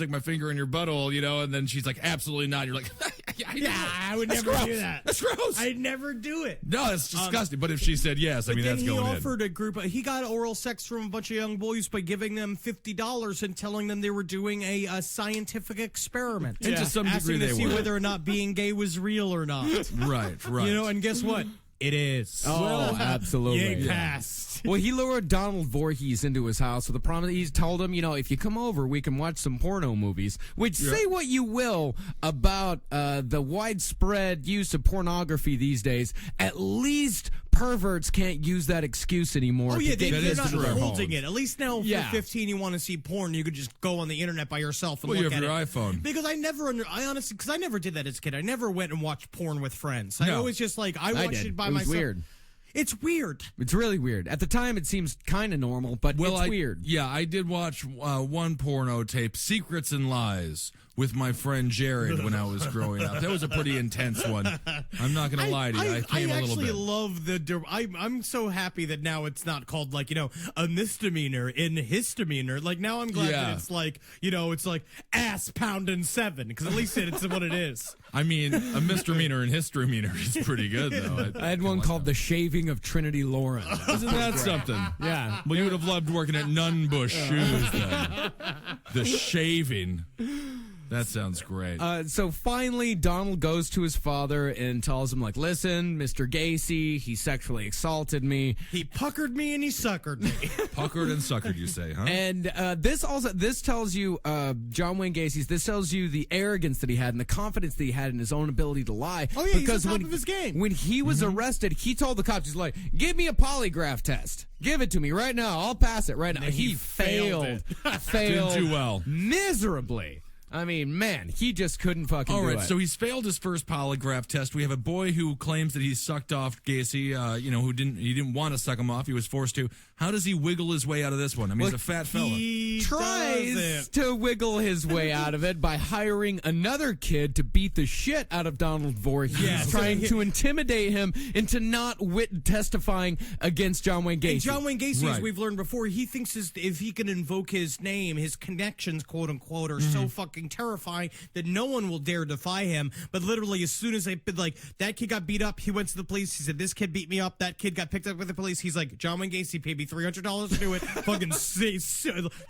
my finger in your butthole," and then she's like, "Absolutely not." You're like, Yeah, I would That's never gross. do that. That's gross. I'd never do it. No, it's disgusting. But if she said yes, I mean Then that's he going offered a group. He got oral sex from a bunch of young boys by giving them $50 and telling them they were doing a scientific experiment. And to some asking degree to they see were. whether or not being gay was real or not. in. Right. And guess what? It is. Oh, absolutely. Yay, passed. Well, he lured Donald Voorhees into his house with the promise. He's told him, if you come over, we can watch some porno movies. Which, say what you will about the widespread use of pornography these days, at least perverts can't use that excuse anymore. Oh, yeah, to get they're kids not to their holding homes. it. At least now, Yeah. for 15, you want to see porn, you could just go on the internet by yourself and Well, you look have at your it. iPhone. Because I never did that as a kid. I never went and watched porn with friends. I No. always just I watched did. it by It was myself. weird. It's weird. It's really weird. At the time, it seems kind of normal, but it's weird. Yeah, I did watch one porno tape, Secrets and Lies, with my friend Jared when I was growing up. That was a pretty intense one. I'm not going to lie to you. I came a little actually bit. love I'm so happy that now it's not called a misdemeanor in hisdemeanor. Like now I'm glad Yeah. that it's it's like ass pounding 7 because at least it's what it is. I mean, a misdemeanor and hisdemeanor is pretty good, though. I had one called The Shaving of Trinity Lauren. Isn't that something? Yeah. Well, you would have loved working at Nunbush Shoes then. The shaving. That sounds great. So finally, Donald goes to his father and tells him, listen, Mr. Gacy, he sexually assaulted me. He puckered me and he suckered me. Puckered and suckered, you say, huh? And this tells you, John Wayne Gacy's, this tells you the arrogance that he had and the confidence that he had in his own ability to lie. Oh, yeah, he's on top of his game. When he was arrested, he told the cops, he's like, give me a polygraph test. Give it to me right now. I'll pass it right now. And He he failed failed Didn't do well. miserably. I mean, man, he just couldn't fucking All do right, it. so he's failed his first polygraph test. We have a boy who claims that he sucked off Gacy. Who didn't want to suck him off. He was forced to. How does he wiggle his way out of this one? I mean, he's a fat fella. He tries does it. to wiggle his way out of it by hiring another kid to beat the shit out of Donald Voorhees, Yes. trying to intimidate him into not testifying against John Wayne Gacy. And John Wayne Gacy, as Right. we've learned before, he thinks if he can invoke his name, his connections, quote unquote, are so fucking terrifying that no one will dare defy him. But literally, as soon as that kid got beat up, he went to the police. He said, "This kid beat me up." That kid got picked up with the police. He's like, "John Wayne Gacy paid me $300 to do it." Fucking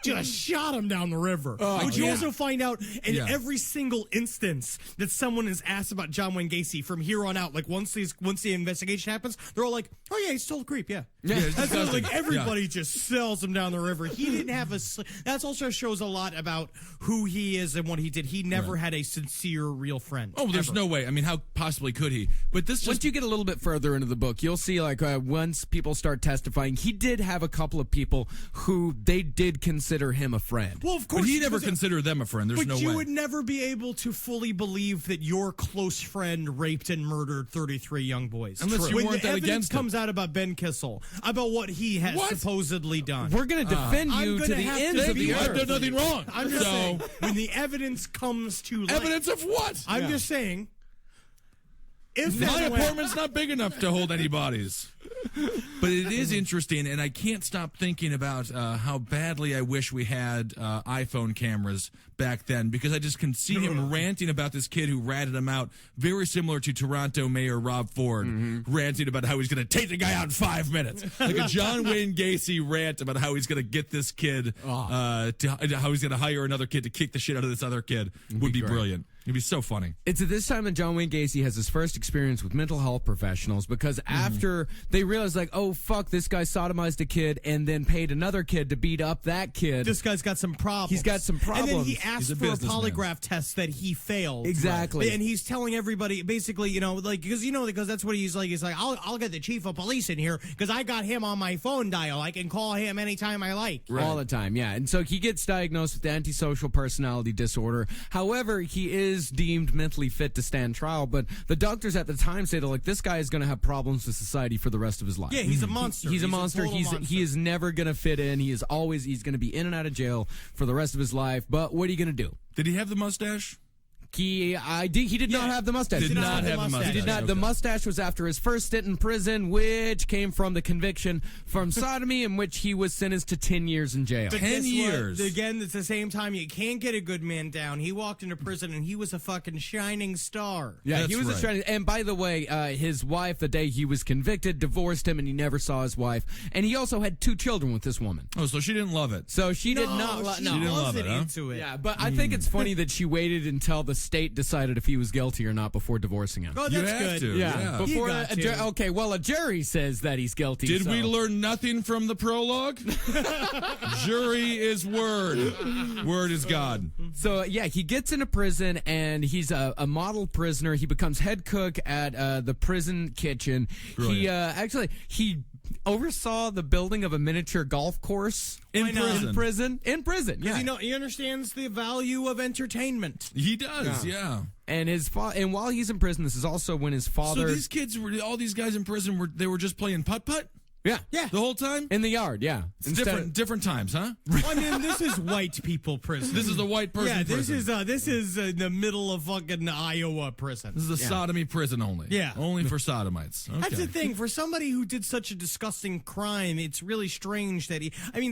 just shot him down the river. Which you also find out in Yeah. every single instance that someone is asked about John Wayne Gacy from here on out. Once the investigation happens, they're all like, "Oh yeah, he's still a creep." Yeah. it's That's disgusting. everybody just sells him down the river. He didn't have that's also shows a lot about who he is in what he did. He never had a sincere, real friend. Oh, there's ever. no way. I mean, how possibly could he? But this Once just you get a little bit further into the book, you'll see, like, once people start testifying, he did have a couple of people who they did consider him a friend. Well, of course. but he never because- considered them a friend. There's But no you way. would never be able to fully believe that your close friend raped and murdered 33 young boys. Unless you when weren't the that evidence against him. comes out about Ben Kissel, about what he has What? supposedly done. We're going to defend I'm you gonna to the have ends to of be the honest I've earth. done nothing wrong. I'm just so, saying, when the evidence comes to light, evidence of what? I'm just saying, if My and when- apartment's not big enough to hold any bodies. But it is interesting, and I can't stop thinking about how badly I wish we had iPhone cameras back then, because I just can see him ranting about this kid who ratted him out, very similar to Toronto Mayor Rob Ford ranting about how he's going to take the guy out in 5 minutes. Like a John Wayne Gacy rant about how he's going to get this kid, how he's going to hire another kid to kick the shit out of this other kid would be brilliant. It'd be so funny. It's at this time that John Wayne Gacy has his first experience with mental health professionals, because after they realized, like, oh, fuck, this guy sodomized a kid and then paid another kid to beat up that kid. this guy's got some problems. He's got some And then he problems. asked He's a for a businessman. polygraph test that he failed. Exactly. Right. And he's telling everybody, basically, like, because that's what he's like. He's like, I'll get the chief of police in here because I got him on my phone dial. I can call him anytime I like. All the time, yeah. And so he gets diagnosed with antisocial personality disorder. However, he is deemed mentally fit to stand trial, but the doctors at the time say that, like, this guy is going to have problems with society for the rest of his life. Yeah, he's a monster. He's a monster. total monster. He is never going to fit in. He's going to be in and out of jail for the rest of his life. But what are you going to do? Did he have the mustache? He did not have the mustache. Did not have the mustache. He did not. The Okay. mustache was after his first stint in prison, which came from the conviction from sodomy, in which he was sentenced to 10 years in jail. But 10 guess what? years. Again, it's the same time you can't get a good man down. He walked into prison and he was a fucking shining star. Yeah, That's he was a right. shining. And by the way, his wife, the day he was convicted, divorced him, and he never saw his wife. And he also had 2 children with this woman. Oh, so she didn't love it. So she did not. she No, didn't love wasn't it, huh? into it. Yeah, but I think it's funny that she waited until the state decided if he was guilty or not before divorcing him. Oh, You that's have good. to. Yeah. Before You got a to. okay, well, a jury says that he's guilty. Did so. we learn nothing from the prologue? Jury is word. Word is God. So yeah, he gets into prison and he's a model prisoner. He becomes head cook at the prison kitchen. Brilliant. He oversaw the building of a miniature golf course In Why not? prison. In prison. Yeah. Because he understands the value of entertainment. He does, yeah. And and while he's in prison, this is also when his father. So these kids, all these guys in prison, they were just playing putt-putt yeah. the whole time? In the yard, yeah. It's different times, huh? I mean, this is white people prison. This is the white person Yeah, this prison. is in the middle of fucking Iowa prison. This is a sodomy prison only. Yeah. Only for sodomites. Okay. That's the thing. For somebody who did such a disgusting crime, it's really strange that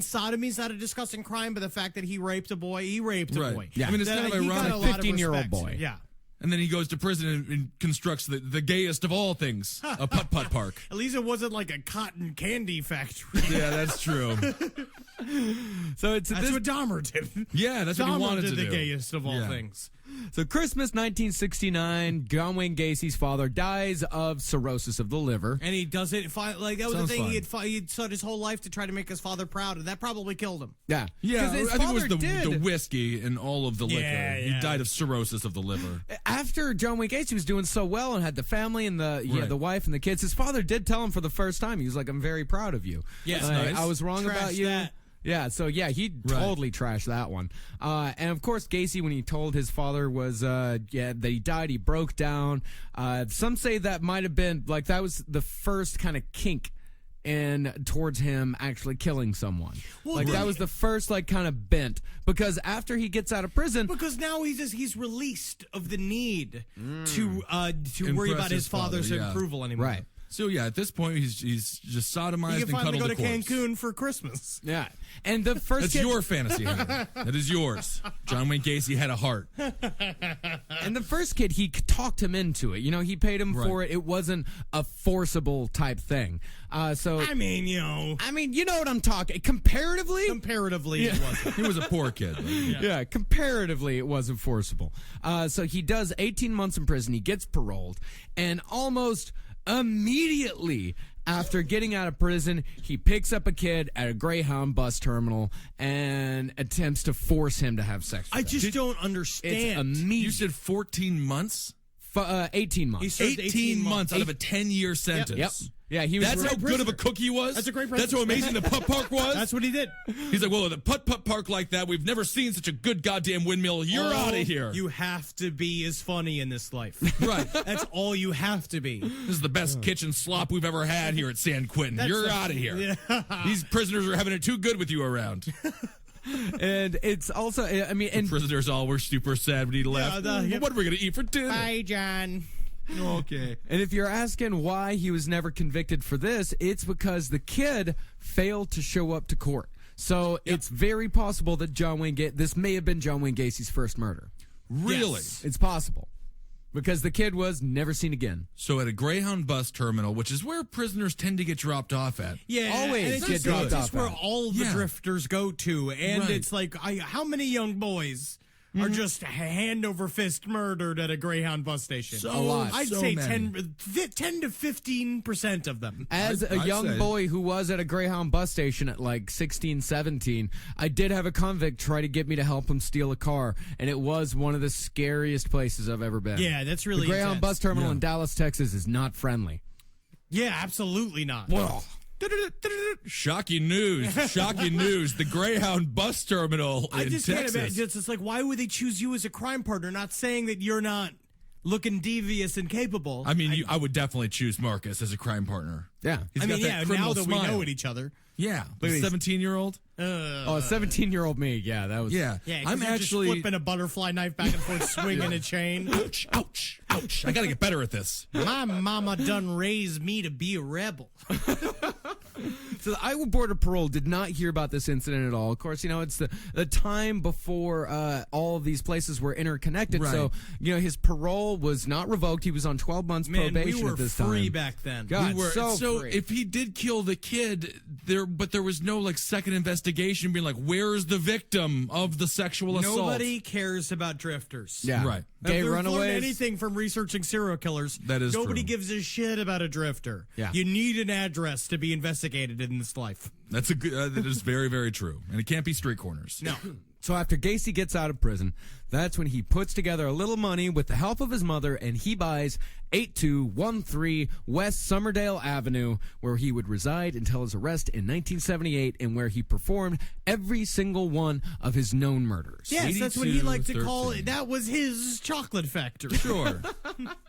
sodomy's not a disgusting crime, but the fact that he raped a boy, Right. boy. Yeah. I mean, it's That kind of he got ironic. a lot of 15-year-old respect. boy. Yeah. And then he goes to prison and constructs the gayest of all things, a putt-putt park. At least it wasn't like a cotton candy factory. Yeah, that's true. So it's That's what Dahmer did. Yeah, that's what he Dahmer wanted did to the do. gayest of all Yeah. things. So Christmas 1969, John Wayne Gacy's father dies of cirrhosis of the liver. And he does it like that was Sounds the thing. fun. He'd sought his whole life to try to make his father proud, and that probably killed him. Yeah. Yeah, 'Cause his I think it was father the did. whiskey and all of the liquor. He yeah. died of cirrhosis of the liver. After John Wayne Gacy was doing so well and had the family and Right. the wife and the kids, his father did tell him for the first time, he was like, I'm very proud of you. Yeah, That's Like, nice. I was wrong Trash about you. that. Yeah, so yeah, he totally trashed that one. And of course, Gacy, when he told his father that he died, he broke down. Some say that might have been like that was the first kind of kink towards him actually killing someone. Well, Like that was the first like kind of bent, because after he gets out of prison, Because now he's released of the need to worry Impress about his his father, father's yeah. approval anymore. right. So yeah, at this point he's just sodomized He and can finally cuddled go to a corpse. Cancun for Christmas. Yeah, and the first That's kid, your fantasy, Henry. That is yours. John Wayne Gacy had a heart. and the first kid, he talked him into it. You know, he paid him for it. It wasn't a forcible type thing. So I mean, you know what I'm talking. Comparatively, comparatively, it wasn't. He was a poor kid. But yeah, comparatively, it wasn't forcible. So he does 18 months in prison. He gets paroled, and almost immediately immediately after getting out of prison, he picks up a kid at a Greyhound bus terminal and attempts to force him to have sex with I him. just don't It's understand. immediate. You said 14 months? 18 months. He served 18 months out of a 10-year sentence. Yep. Yeah, he was. That's how good of a cook he was? That's a great That's how amazing the putt park was? That's what he did. He's like, well, the putt park like that, we've never seen such a good goddamn windmill. You're out of here. You have to be as funny in this life. Right. That's all you have to be. This is the best kitchen slop we've ever had here at San Quentin. You're out of here. These prisoners are having it too good with you around. And it's also, I mean, and Prisoners all were super sad when he left. Yeah. What are we going to eat for dinner? Bye, John. Okay. And if you're asking why he was never convicted for this, it's because the kid failed to show up to court. So it's very possible that this may have been John Wayne Gacy's first murder. Really? Yes. It's possible. Because the kid was never seen again. So at a Greyhound bus terminal, which is where prisoners tend to get dropped off at. Yeah, Always and it's get just- dropped it's off just where at. all the Yeah. drifters go to, and Right. it's like, how many young boys are just hand over fist murdered at a Greyhound bus station? So- A lot. I'd so say many. 10 to 15% of them. As a I'd young say- boy who was at a Greyhound bus station at like 16, 17, I did have a convict try to get me to help him steal a car, and it was one of the scariest places I've ever been. Yeah, that's really The Greyhound intense. bus terminal Yeah. in Dallas, Texas is not friendly. Yeah, absolutely not. Shocking news. Shocking news. The Greyhound bus terminal I in just Texas. can't imagine. It's like, why would they choose you as a crime partner? Not saying that you're not looking devious and capable. I mean, I would definitely choose Marcus as a crime partner. Yeah. He's I got mean, that yeah, criminal now that smile. we know each other. Yeah. The he's- 17-year-old? Oh, 17-year-old me. Yeah, that was. Yeah. Yeah, 'cause I'm you're actually. just flipping a butterfly knife back and forth, swinging a chain. Ouch, ouch, ouch. I got to get better at this. My mama done raised me to be a rebel. So the Iowa Board of Parole did not hear about this incident at all. Of course, it's the time before all of these places were interconnected. Right. So, his parole was not revoked. He was on 12 months Man, probation we were at this free time. back then. God, We were, so free. if he did kill the kid, there was no like second investigation being like, where's the victim of the sexual assault? Nobody cares about drifters. Yeah. Right. Gay If we've learned runaways. anything from researching serial killers, That is nobody true. gives a shit about a drifter. Yeah. You need an address to be investigated in this life. That's a good. That is very, very true, and it can't be street corners. No. So after Gacy gets out of prison, that's when he puts together a little money with the help of his mother, and he buys 8213 West Summerdale Avenue, where he would reside until his arrest in 1978, and where he performed every single one of his known murders. Yes, that's what he liked to 8213. call it. That was his chocolate factory. Sure.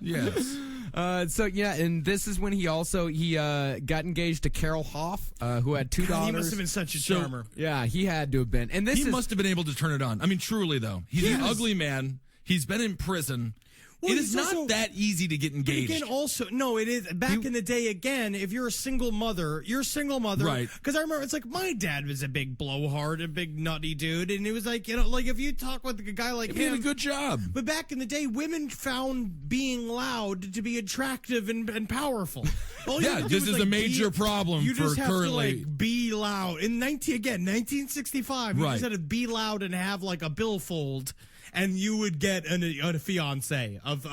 Yes. And this is when he got engaged to Carol Hoff, who had two God, daughters. he must have been such a charmer. Yeah, he had to have been. And this He is must have been able to turn it on. I mean, truly though, he's an ugly man. He's been in prison. Well, it he's is not also- that easy to get But engaged. again, also, no, it is. Back in the day, again, if you're a single mother, Right. Because I remember, it's like, my dad was a big blowhard, a big nutty dude, and it was like, like if you talk with a guy like he did him. a good job. But back in the day, women found being loud to be attractive and powerful. All you Yeah, had to do this was, is a major problem you for just have currently- to be loud. In 1965, you Right. just had to be loud and have like a billfold, and you would get a fiance of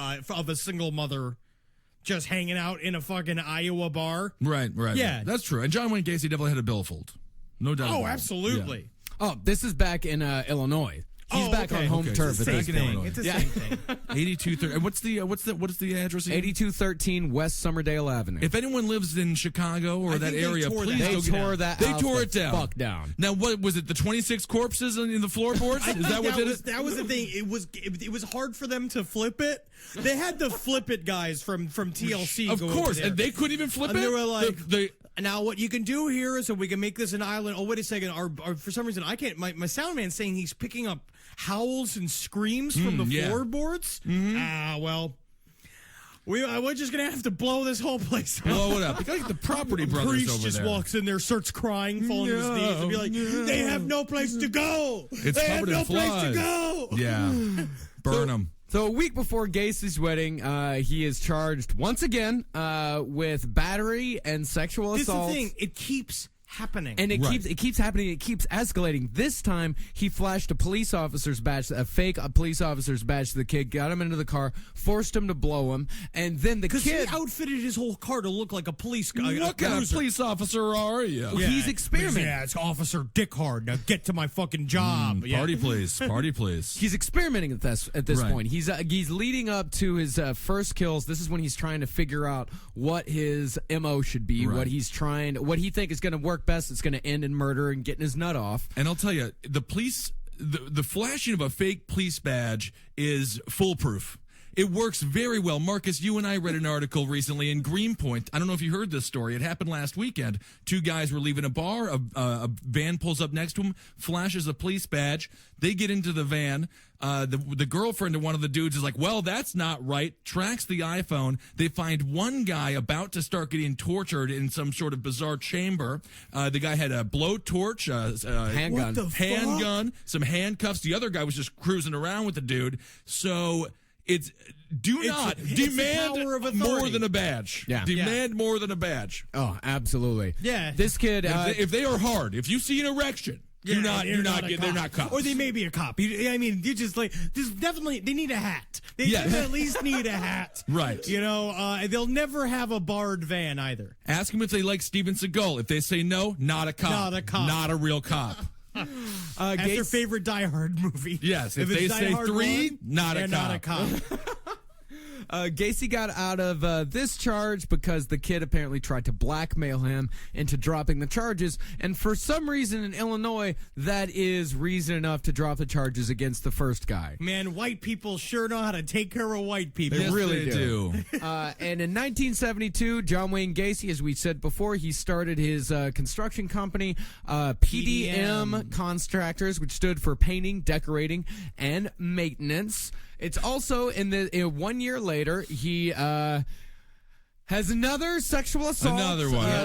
a single mother just hanging out in a fucking Iowa bar. Right. Yeah. That's true. And John Wayne Gacy definitely had a billfold. No doubt. Oh, about it. absolutely. Oh, this is back in Illinois. He's back on home turf It's at the this same point. thing. It's the Yeah. same thing. Yeah. 8230. And what's the address? Again? 8213 West Summerdale Avenue. If anyone lives in Chicago or I that think they area, tore please that they go house get tore that They house tore the it down. fuck down. Now, what was it? The 26 corpses in the floorboards? Is that what did it? That was the thing. It was hard for them to flip it. They had the flip it guys from TLC. Of go course, over there. and they couldn't even flip And it. they were like, The- now what you can do here is so we can make this an island. Oh, wait a second. For some reason, I can't. My sound man's saying he's picking up howls and screams from the yeah. floorboards. Well, we're just gonna have to blow this whole place up. blow it up. You gotta get the property brothers Priest over just there. walks in there, starts crying, falling to his knees, and be like, "They have no place to go. It's they have covered in no place to flies. go." Yeah, burn them. So a week before Gacy's wedding, he is charged once again with battery and sexual This is the assault. thing. It keeps happening. And it keeps happening. It keeps escalating. This time, he flashed a police officer's badge, a fake police officer's badge to the kid, got him into the car, forced him to blow him, and then the kid... Because he outfitted his whole car to look like a police guy. What kind of police officer are you? Yeah, he's experimenting. Yeah, it's Officer Dickhard. Now get to my fucking job. Party please. Party please. He's experimenting at this point. He's leading up to his first kills. This is when he's trying to figure out what his MO should be, what he think is going to work best. It's going to end in murder and getting his nut off. And I'll tell you, the police, the flashing of a fake police badge is foolproof. It works very well. Marcus, you and I read an article recently in Greenpoint. I don't know if you heard this story. It happened last weekend. Two guys were leaving a bar. A van pulls up next to them, flashes a police badge. They get into the van. The girlfriend of one of the dudes is like, well, that's not right. Tracks the iPhone. They find one guy about to start getting tortured in some sort of bizarre chamber. The guy had a blowtorch, handgun, some handcuffs. The other guy was just cruising around with the dude. So... Do not demand more than a badge. Yeah. Demand more than a badge. Oh, absolutely. Yeah. This kid, if they are hard, if you see an erection, they're not cops. Or they may be a cop. I mean, you just definitely, they need a hat. They at least need a hat. Right. You know, they'll never have a barred van either. Ask them if they like Steven Seagal. If they say no, not a cop. Not a cop. Not a real cop. That's their favorite Die Hard movie. Yes, if they say 3, not a cop. Not a cop. Gacy got out of this charge because the kid apparently tried to blackmail him into dropping the charges. And for some reason in Illinois, that is reason enough to drop the charges against the first guy. Man, white people sure know how to take care of white people. They really do. And in 1972, John Wayne Gacy, as we said before, he started his construction company, PDM Contractors, which stood for painting, decorating, and maintenance. It's also in 1 year later, he has another sexual assault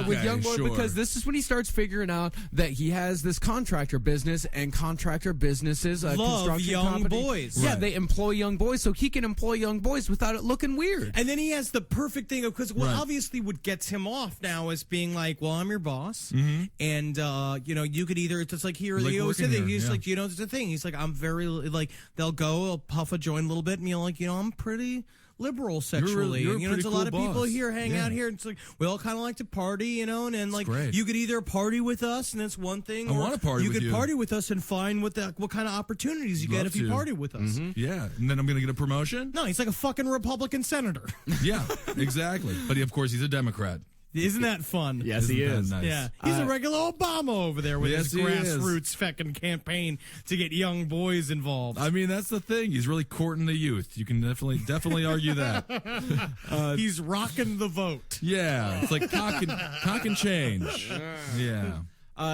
with young boy because this is when he starts figuring out that he has this contractor business and contractor businesses love construction young company. boys. Yeah, they employ young boys so he can employ young boys without it looking weird. And then he has the perfect thing of because obviously what gets him off now is being like, well, I'm your boss, and you could either it's like here like he always said he's here, like it's the thing. He's like I'm very like they'll go I'll puff a joint a little bit and you're like I'm pretty liberal sexually. You're a there's a lot of pretty cool people boss. here hang out here. It's like we all kind of like to party, and then like great. you could either party with us, and that's one thing. I want to party you with could you. party with us and find what kind of opportunities you get if you party with us. Yeah, and then I'm going to get a promotion? No, he's like a fucking Republican senator. Yeah, exactly. But of course, he's a Democrat. Isn't that fun? Yes, he Isn't that is. nice? Yeah, he's a regular Obama over there with his Yes, he is. grassroots fucking campaign to get young boys involved. I mean, that's the thing. He's really courting the youth. You can definitely argue that. He's rocking the vote. Yeah, it's like cock and change. Yeah.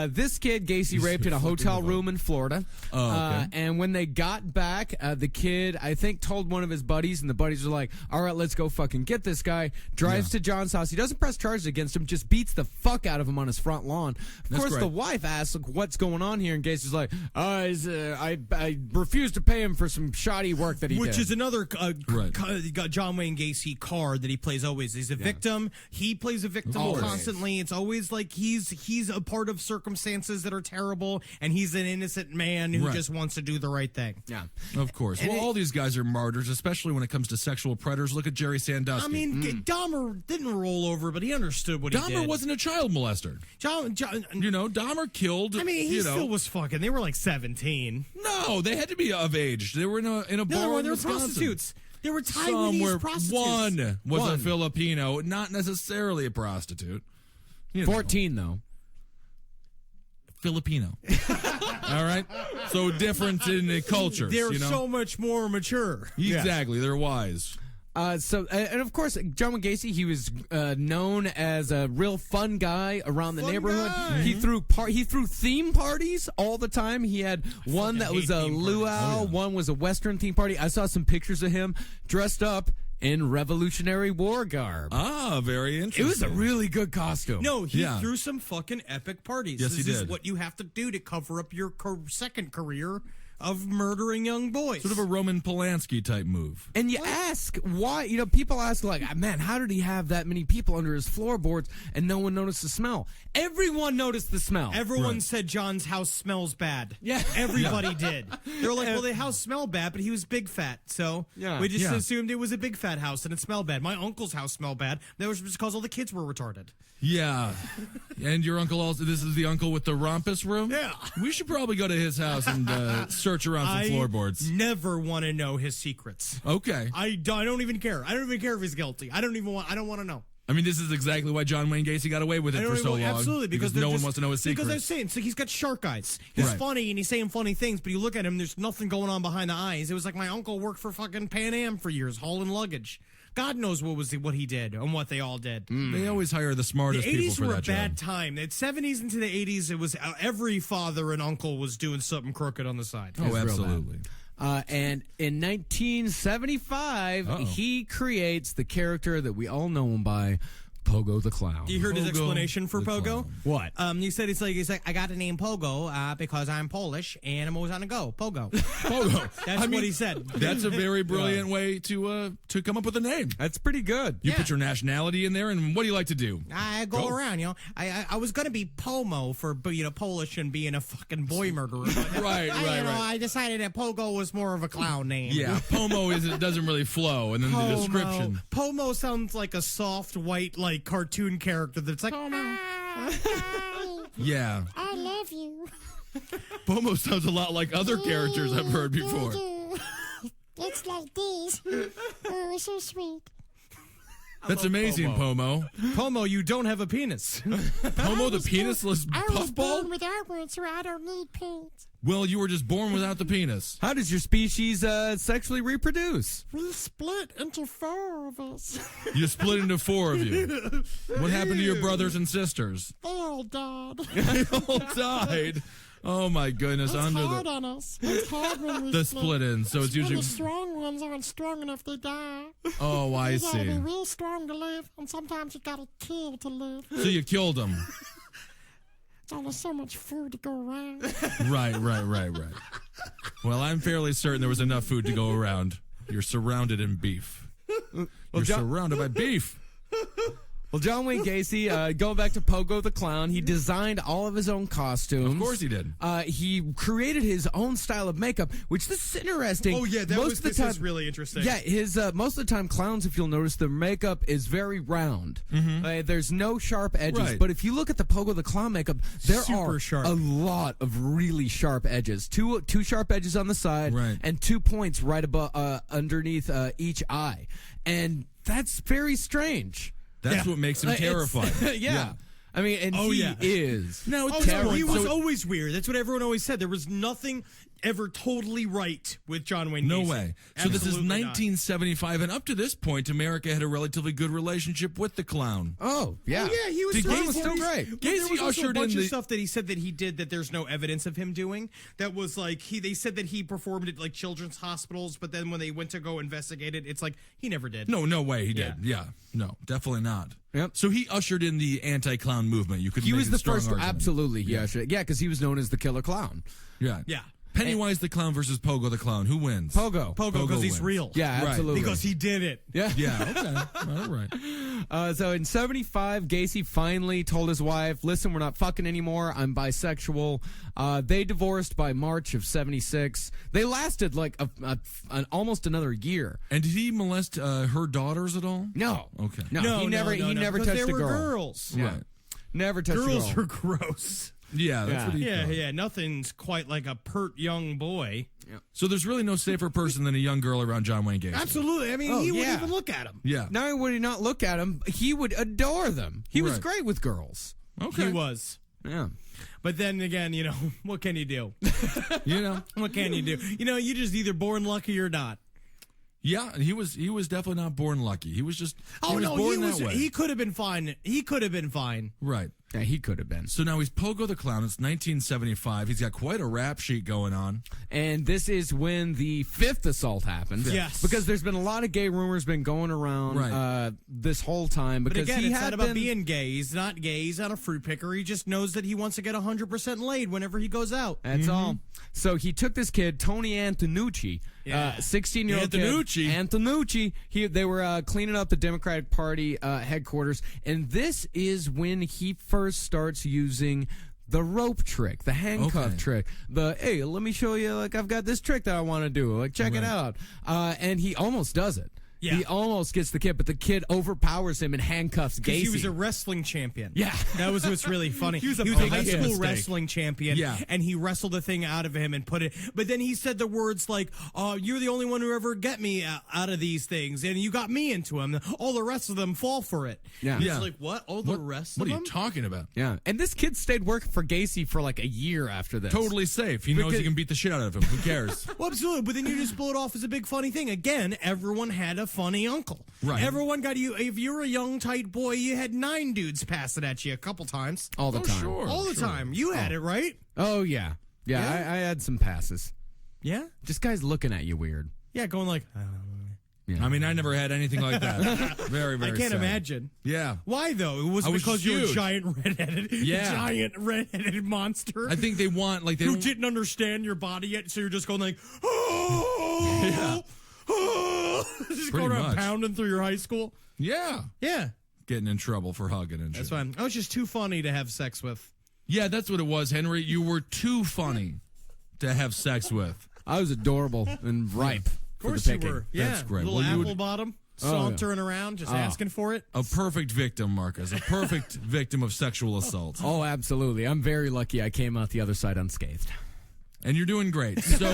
This kid, Gacy, raped in a hotel room in Florida. Oh, okay. And when they got back, the kid, I think, told one of his buddies, and the buddies were like, all right, let's go fucking get this guy. Drives to John's house. He doesn't press charges against him, just beats the fuck out of him on his front lawn. Of course, the wife asks, like, what's going on here? And Gacy's like, I refuse to pay him for some shoddy work that he did. Which is another John Wayne Gacy card that he plays always. He's a victim. He plays a victim constantly. It's always like he's a part of circumstances that are terrible, and he's an innocent man who just wants to do the right thing. Yeah. Of course. And all these guys are martyrs, especially when it comes to sexual predators. Look at Jerry Sandusky. I mean, Dahmer didn't roll over, but he understood what he did. Dahmer wasn't a child molester. Dahmer killed. I mean, he still was fucking. They were like 17. No, they had to be of age. They were in a bar in they were Wisconsin. prostitutes. They were Taiwanese prostitutes. One was a Filipino, not necessarily a prostitute. 14, though. Filipino. All right? So difference in the cultures. They're so much more mature. Exactly. They're wise. And of course, John Wayne Gacy, he was known as a real fun guy around the neighborhood. He threw theme parties all the time. He had one that was a luau, one was a Western theme party. I saw some pictures of him dressed up in Revolutionary War garb. Ah, very interesting. It was a really good costume. No, he threw some fucking epic parties. Yes, he This is did. what you have to do to cover up your second career of murdering young boys. Sort of a Roman Polanski type move. And you ask why, people ask, like, man, how did he have that many people under his floorboards and no one noticed the smell? Everyone noticed the smell. Everyone said John's house smells bad. Yeah. Everybody did. They were like, well, the house smelled bad, but he was big fat. So we just assumed it was a big fat house and it smelled bad. My uncle's house smelled bad. That was just because all the kids were retarded. Yeah. And your uncle also, this is the uncle with the rompus room? Yeah. We should probably go to his house and search around some floorboards. Never want to know his secrets. Okay. I don't even care. I don't even care if he's guilty. I don't want to know. I mean, this is exactly why John Wayne Gacy got away with it for so long. Absolutely, because no one wants to know his secrets. Because I was saying, so he's got shark eyes. He's funny and he's saying funny things, but you look at him, there's nothing going on behind the eyes. It was like my uncle worked for fucking Pan Am for years, hauling luggage. God knows what he did and what they all did. They always hire the smartest people for that job. The 80s were a bad time. The 70s into the 80s, it was every father and uncle was doing something crooked on the side. Oh, absolutely. And in 1975, he creates the character that we all know him by, Pogo the Clown. You heard his explanation for Pogo? What? He said he's like I got the name Pogo because I'm Polish and I'm always on the go. Pogo. Pogo. That's what he said. That's a very brilliant way to come up with a name. That's pretty good. You put your nationality in there, and what do you like to do? I go around, I was gonna be Pomo for Polish and being a fucking boy murderer. Right. I decided that Pogo was more of a clown name. Yeah, Pomo it doesn't really flow, and then the description. Pomo sounds like a soft white cartoon character that's like yeah. I love you. Pomo sounds a lot like other characters I've heard before. It's like this. Oh, it's so sweet. That's amazing, Pomo. Pomo, you don't have a penis. Pomo the penisless I was puffball? born without one, so I don't need pants. Well, you were just born without the penis. How does your species sexually reproduce? We split into 4 of us. You split into 4 of you. What happened to your brothers and sisters? They all died. They all died. Oh my goodness! It's Under hard the on us. It's hard when we the split in, so it's usually the strong ones aren't strong enough to die. Oh, I You gotta see. be real strong to live, and sometimes you gotta kill to live. So you killed them. There's only so much food to go around. Right. Well, I'm fairly certain there was enough food to go around. You're surrounded in beef. You're surrounded by beef. Well, John Wayne Gacy, going back to Pogo the Clown, he designed all of his own costumes. Of course he did. He created his own style of makeup, which this is interesting. Oh yeah, this is really interesting. Yeah, his most of the time clowns, if you'll notice, their makeup is very round. There's no sharp edges. Right. But if you look at the Pogo the Clown makeup, there Super are sharp. a lot of really sharp edges. Two sharp edges on the side, Right. and 2 points right above underneath each eye, and that's very strange. That's what makes him terrifying. Yeah. I mean, and he is. No, it's No, he was so- always weird. That's what everyone always said. There was nothing ever totally right with John Wayne No Gacy. way. So this is Absolutely not. 1975, and up to this point, America had a relatively good relationship with the clown. Oh, yeah. Yeah, he was Did still, Gacy- was still great. Well, there Gacy was also a ushered bunch in of the- stuff that he said that he did that there's no evidence of him doing. That was like they said that he performed at like children's hospitals, but then when they went to go investigate it, it's like he never did. No way he did. Yeah, no, definitely not. Yep. So he ushered in the anti-clown movement. You could. He make was a the strong first, argument. absolutely. Yeah, because he was known as the killer clown. Yeah. Yeah. Pennywise the clown versus Pogo the clown. Who wins? Pogo. Pogo because he's wins. real. Yeah, Right. absolutely. Because he did it. yeah. Yeah. Okay. All right. So in 75, Gacy finally told his wife, listen, we're not fucking anymore. I'm bisexual. They divorced by March of 76. They lasted like almost another year. And did he molest her daughters at all? No. Okay. No, he never because touched they a were girl. girls. Yeah. Right. Never touched Girls a girl. are gross. Yeah, that's Yeah. what he thought. Yeah. Nothing's quite like a pert young boy. So there's really no safer person than a young girl around John Wayne Gacy. Absolutely. I mean, Oh, he yeah. wouldn't even look at him. Yeah. Not only would he not look at them, he would adore them. He was Right. great with girls. Okay. He was. Yeah. But then again, what can you do? You know. What can you do? You just either born lucky or not. Yeah, and he was definitely not born lucky. He was just he was born that way. He could have been fine. He could have been fine. Right. Yeah, he could have been. So now he's Pogo the Clown. It's 1975. He's got quite a rap sheet going on. And this is when the 5th assault happened. Yes. Because there's been a lot of gay rumors been going around Right. this whole time. But Because again, he it's had not about been, being gay. He's not gay. He's not a fruit picker. He just knows that he wants to get 100% laid whenever he goes out. That's all. So he took this kid, Tony Antonucci, 16-year-old Antonucci. kid. Antonucci. They were cleaning up the Democratic Party headquarters, and this is when he first starts using the rope trick, the handcuff trick. Hey, let me show you, like, I've got this trick that I want to do. Like, check it out. And he almost does it. Yeah. He almost gets the kid, but the kid overpowers him and handcuffs Gacy. He was a wrestling champion. Yeah. That was what's really funny. He was a high school mistake. wrestling champion, and he wrestled the thing out of him and put it. But then he said the words like, you're the only one who ever get me out of these things, and you got me into them. All the rest of them fall for it. Yeah. It's like, what? All the rest of them? What are you talking about? Yeah. And this kid stayed working for Gacy for like a year after this. Totally safe. He knows he can beat the shit out of him. Who cares? Well, absolutely. But then you just blow it off as a big funny thing. Again, everyone had a funny uncle. Right. Everyone got you. If you were a young, tight boy, you had 9 dudes passing at you a couple times. All the time. Sure. All the time. You had it, right? Oh, yeah. Yeah, Yeah? I had some passes. Yeah? Just guys looking at you weird. Yeah, going like, I mean, I never had anything like that. Very, very I can't sad. imagine. Yeah. Why, though? It was I was because you were a huge. giant redheaded monster. I think they want, like, they who don't... didn't understand your body yet, so you're just going like, oh, just Pretty going around much. pounding through your high school. Yeah. Yeah, Getting in trouble for hugging and shit. that's fine. I was just too funny to have sex with. Yeah, that's what it was, Henry. You were too funny to have sex with. I was adorable and ripe. Of course for the you picking. were. Yeah, That's great. Little Well, you apple would- bottom, Oh, yeah. sauntering around, just asking for it. A perfect victim, Marcus. A perfect victim of sexual assault. Oh, absolutely. I'm very lucky I came out the other side unscathed. And you're doing great. So,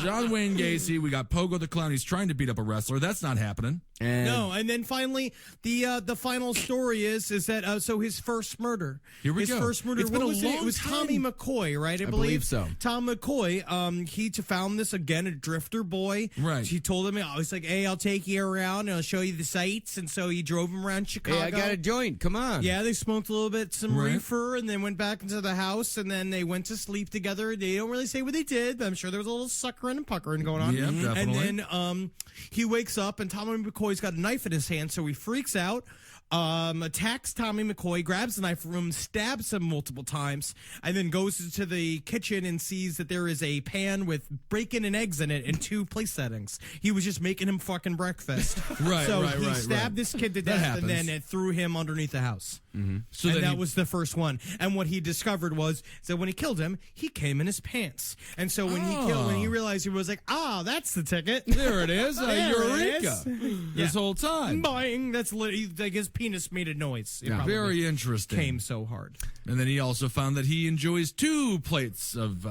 John Wayne Gacy, we got Pogo the Clown. He's trying to beat up a wrestler. That's not happening. And No, and then finally, the final story is that so his first murder. Here we his go. first murder. It's been what a was it? It long was time. Tommy McCoy, right? I believe so. Tom McCoy. He found this again, a drifter boy. Right. He told him, I was like, "Hey, I'll take you around and I'll show you the sights." And so he drove him around Chicago. hey, I got a joint. Come on. Yeah, they smoked a little bit, some Right. reefer, and then went back into the house, and then they went to sleep together. They don't really say what they did, but I'm sure there was a little suckering and puckering going on. Yeah, definitely. And then he wakes up, and Tommy McCoy's got a knife in his hand, so he freaks out, attacks Tommy McCoy, grabs the knife from him, stabs him multiple times, and then goes into the kitchen and sees that there is a pan with bacon and eggs in it and 2 place settings. He was just making him fucking breakfast. Right, so right, he right, stabbed right. this kid to That death, and happens. then it threw him underneath the house. So And then that he- was the first one. And what he discovered was that when he killed him, he came in his pants. And so when he realized, he was like, that's the ticket. There it is. There it Eureka. is. This whole time. Boing. That's like his penis made a noise. It probably Very interesting. came so hard. And then he also found that he enjoys 2 plates of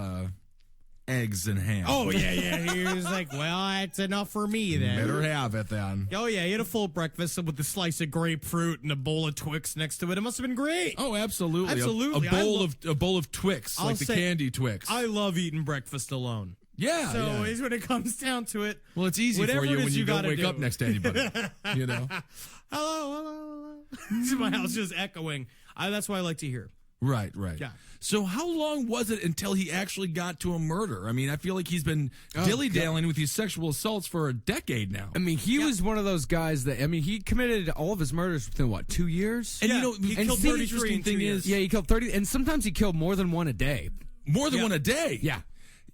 eggs and ham. Oh, yeah. He was like, well, that's enough for me then. Better have it then. Oh, yeah. He had a full breakfast with a slice of grapefruit and a bowl of Twix next to it. It must have been great. Oh, absolutely. Absolutely. A bowl of Twix, I'll like the say- candy Twix. I love eating breakfast alone. yeah. So yeah. it's when it comes down to it. Well, it's easy whatever for you it when is you don't gotta wake do. up next to anybody. You know? Hello. My house just echoing. That's what I like to hear. Right. Yeah. So how long was it until he actually got to a murder? I mean, I feel like he's been dilly-dallying with these sexual assaults for a decade now. I mean, he was one of those guys that, he committed all of his murders within, 2 years? And Yeah, you know, he and killed the 33 interesting in 2 thing years. is, Yeah, he killed 30, and sometimes he killed more than one a day. more than one a day. Yeah.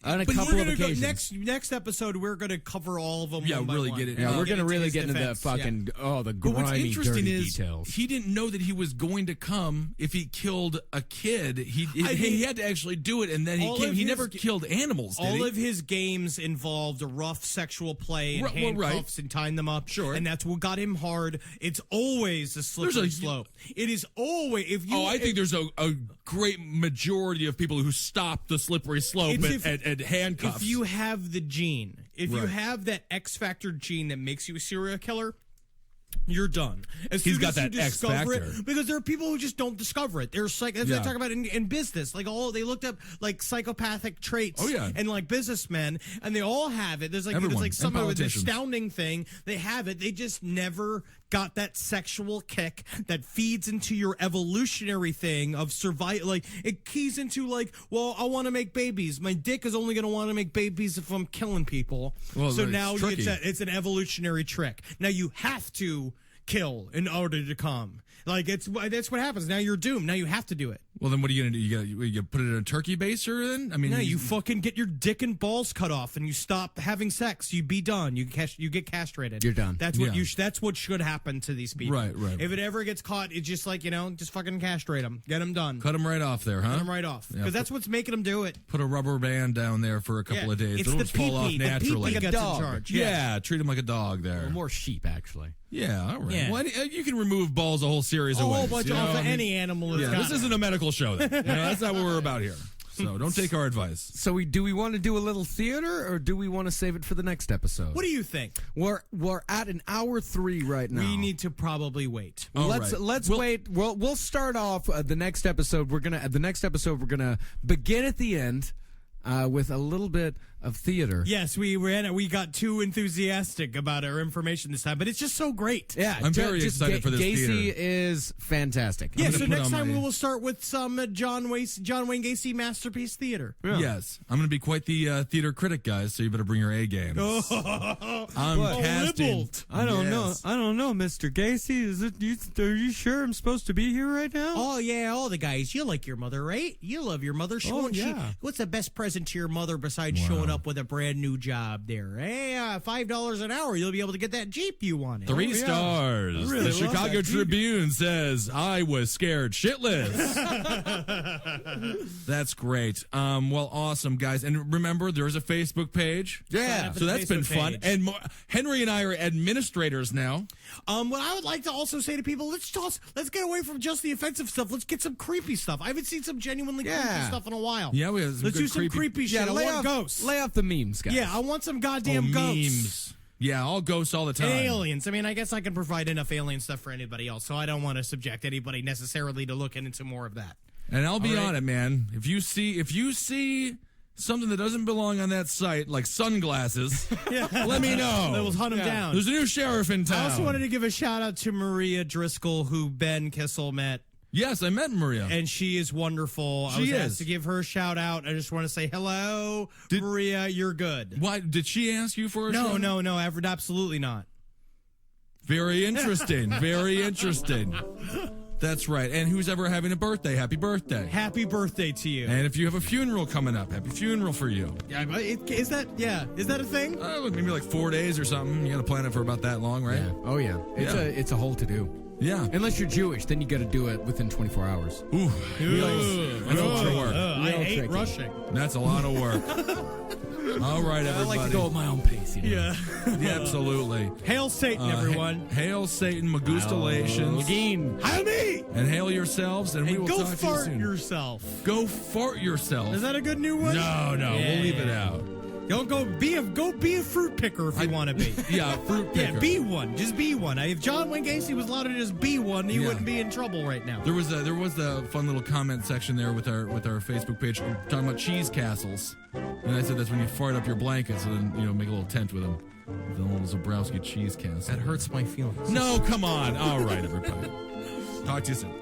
On a But couple we're of gonna go occasions. next episode. We're gonna cover all of them. Yeah, one by really one. get it. Yeah, we're Get going to really his get into the defense, yeah. fucking, the But what's grimy, interesting dirty is details. he didn't know that he was going to come if he killed a kid. He had to actually do it, and then he all came. of He his- never killed animals, did All he? of his games involved a rough sexual play and Right, well, right. handcuffs and tying them up. Sure. and that's what got him hard. It's always a slippery slope. It is always if you. I think there's a great majority of people who stop the slippery slope It's at handcuffs. If you have the gene, if you Right. have that X factor gene that makes you a serial killer, you're done. As He's soon got as you that X discover factor. it, because there are people who just don't discover it. There's that's what Yeah. I talk about in business. Like they looked up like psychopathic traits. Oh, yeah. and like businessmen, and they all have it. There's Everyone, like some and of an politicians. astounding thing. They have it. They just never got that sexual kick that feeds into your evolutionary thing of survival. Like it keys into like, well, I want to make babies. My dick is only going to want to make babies if I'm killing people. Well, so it's now tricky. it's an evolutionary trick. Now you have to kill in order to come. Like that's what happens. Now you're doomed. Now you have to do it. Well, then what are you going to do? You put it in a turkey baster then? I mean, No, you fucking get your dick and balls cut off, and you stop having sex. You be done. You get castrated. You're done. That's what Yeah. That's what should happen to these people. Right. If it ever gets caught, it's just like just fucking castrate them. Get them done. cut them right off there, huh? Cut them right off because that's what's making them do it. Put a rubber band down there for a couple of days. It's It'll the just fall off pee-pee. The naturally. pee-pee gets dog. in charge. Yeah, treat them like a dog there. More sheep, actually. Yeah, all right. Yeah. Well, you can remove balls a whole series A of ways. whole bunch you know? off I of mean, any animal. That's Yeah, got this it. isn't a medical show. Then. That's not what we're about here. So don't take our advice. So do we want to do a little theater, or do we want to save it for the next episode? What do you think? We're at an hour 3 right now. We need to probably wait. All let's right. wait. We'll start off the next episode. We're gonna begin at the end with a little bit of theater. Yes, we got too enthusiastic about our information this time, but it's just so great. Yeah, I'm very excited for this Gacy theater. is fantastic. Yeah, I'm so gonna put next on time my- we will start with some John Wayne Gacy masterpiece theater. Yes, I'm going to be quite the theater critic, guys. So you better bring your A game. I'm casting. Libbled. I don't Yes. know. I don't know, Mr. Gacy. Are you sure I'm supposed to be here right now? Oh yeah, all the guys. You like your mother, right? You love your mother. yeah. What's the best present to your mother besides showing up with a brand new job there? Hey, $5 an hour, you'll be able to get that Jeep you wanted. 3 stars. really The love Chicago that. Tribune says, I was scared shitless. That's great. Well, awesome, guys. And remember, there's a Facebook page. Yeah. So that's been Facebook fun. page. And Henry and I are administrators now. What I would like to also say to people, let's get away from just the offensive stuff. Let's get some creepy stuff. I haven't seen some genuinely creepy stuff in a while. Yeah, we have some Let's good do some creepy shit. I want ghosts. Lay off the memes, guys. Yeah, I want some goddamn ghosts. Memes. Yeah, all ghosts all the time. And aliens. I mean, I guess I can provide enough alien stuff for anybody else, so I don't want to subject anybody necessarily to looking into more of that. And I'll be All right. on it, man. If you see something that doesn't belong on that site, like sunglasses, let me know. We'll hunt them down. There's a new sheriff in town. I also wanted to give a shout out to Maria Driscoll, who Ben Kissel met, Yes, I met Maria. and she is wonderful. I was She asked is. to give her a shout out. I just want to say hello, Maria. You're good. Why did she ask you for a show? No, absolutely not. Very interesting. Very interesting. That's right. And who's ever having a birthday? Happy birthday. Happy birthday to you. And if you have a funeral coming up, happy funeral for you. Is that a thing? Maybe like 4 days or something. You got to plan it for about that long, right? Yeah. Oh yeah. It's a whole to do. Yeah. Unless you're Jewish, then you got to do it within 24 hours. Ooh. That's a lot of work. I Real hate tricky. rushing. That's a lot of work. All right, everybody. I like to go at my own pace. You know? Yeah, absolutely. Hail Satan, everyone. Hail Satan, Magustalations. Hail me. And hail yourselves, and we And will go talk to you fart soon. yourself. Go fart yourself. Is that a good new one? No, we'll leave it out. Don't go be a fruit picker if you want to be. Yeah, fruit picker. Yeah, be one. Just be one. If John Wayne Gacy was allowed to just be one, he wouldn't be in trouble right now. There was a fun little comment section there with our Facebook page talking about cheese castles, and I said that's when you fart up your blankets and then make a little tent with them. The little Zabrowski cheese castle. That hurts my feelings. No, come on. All right, everybody. Talk to you soon.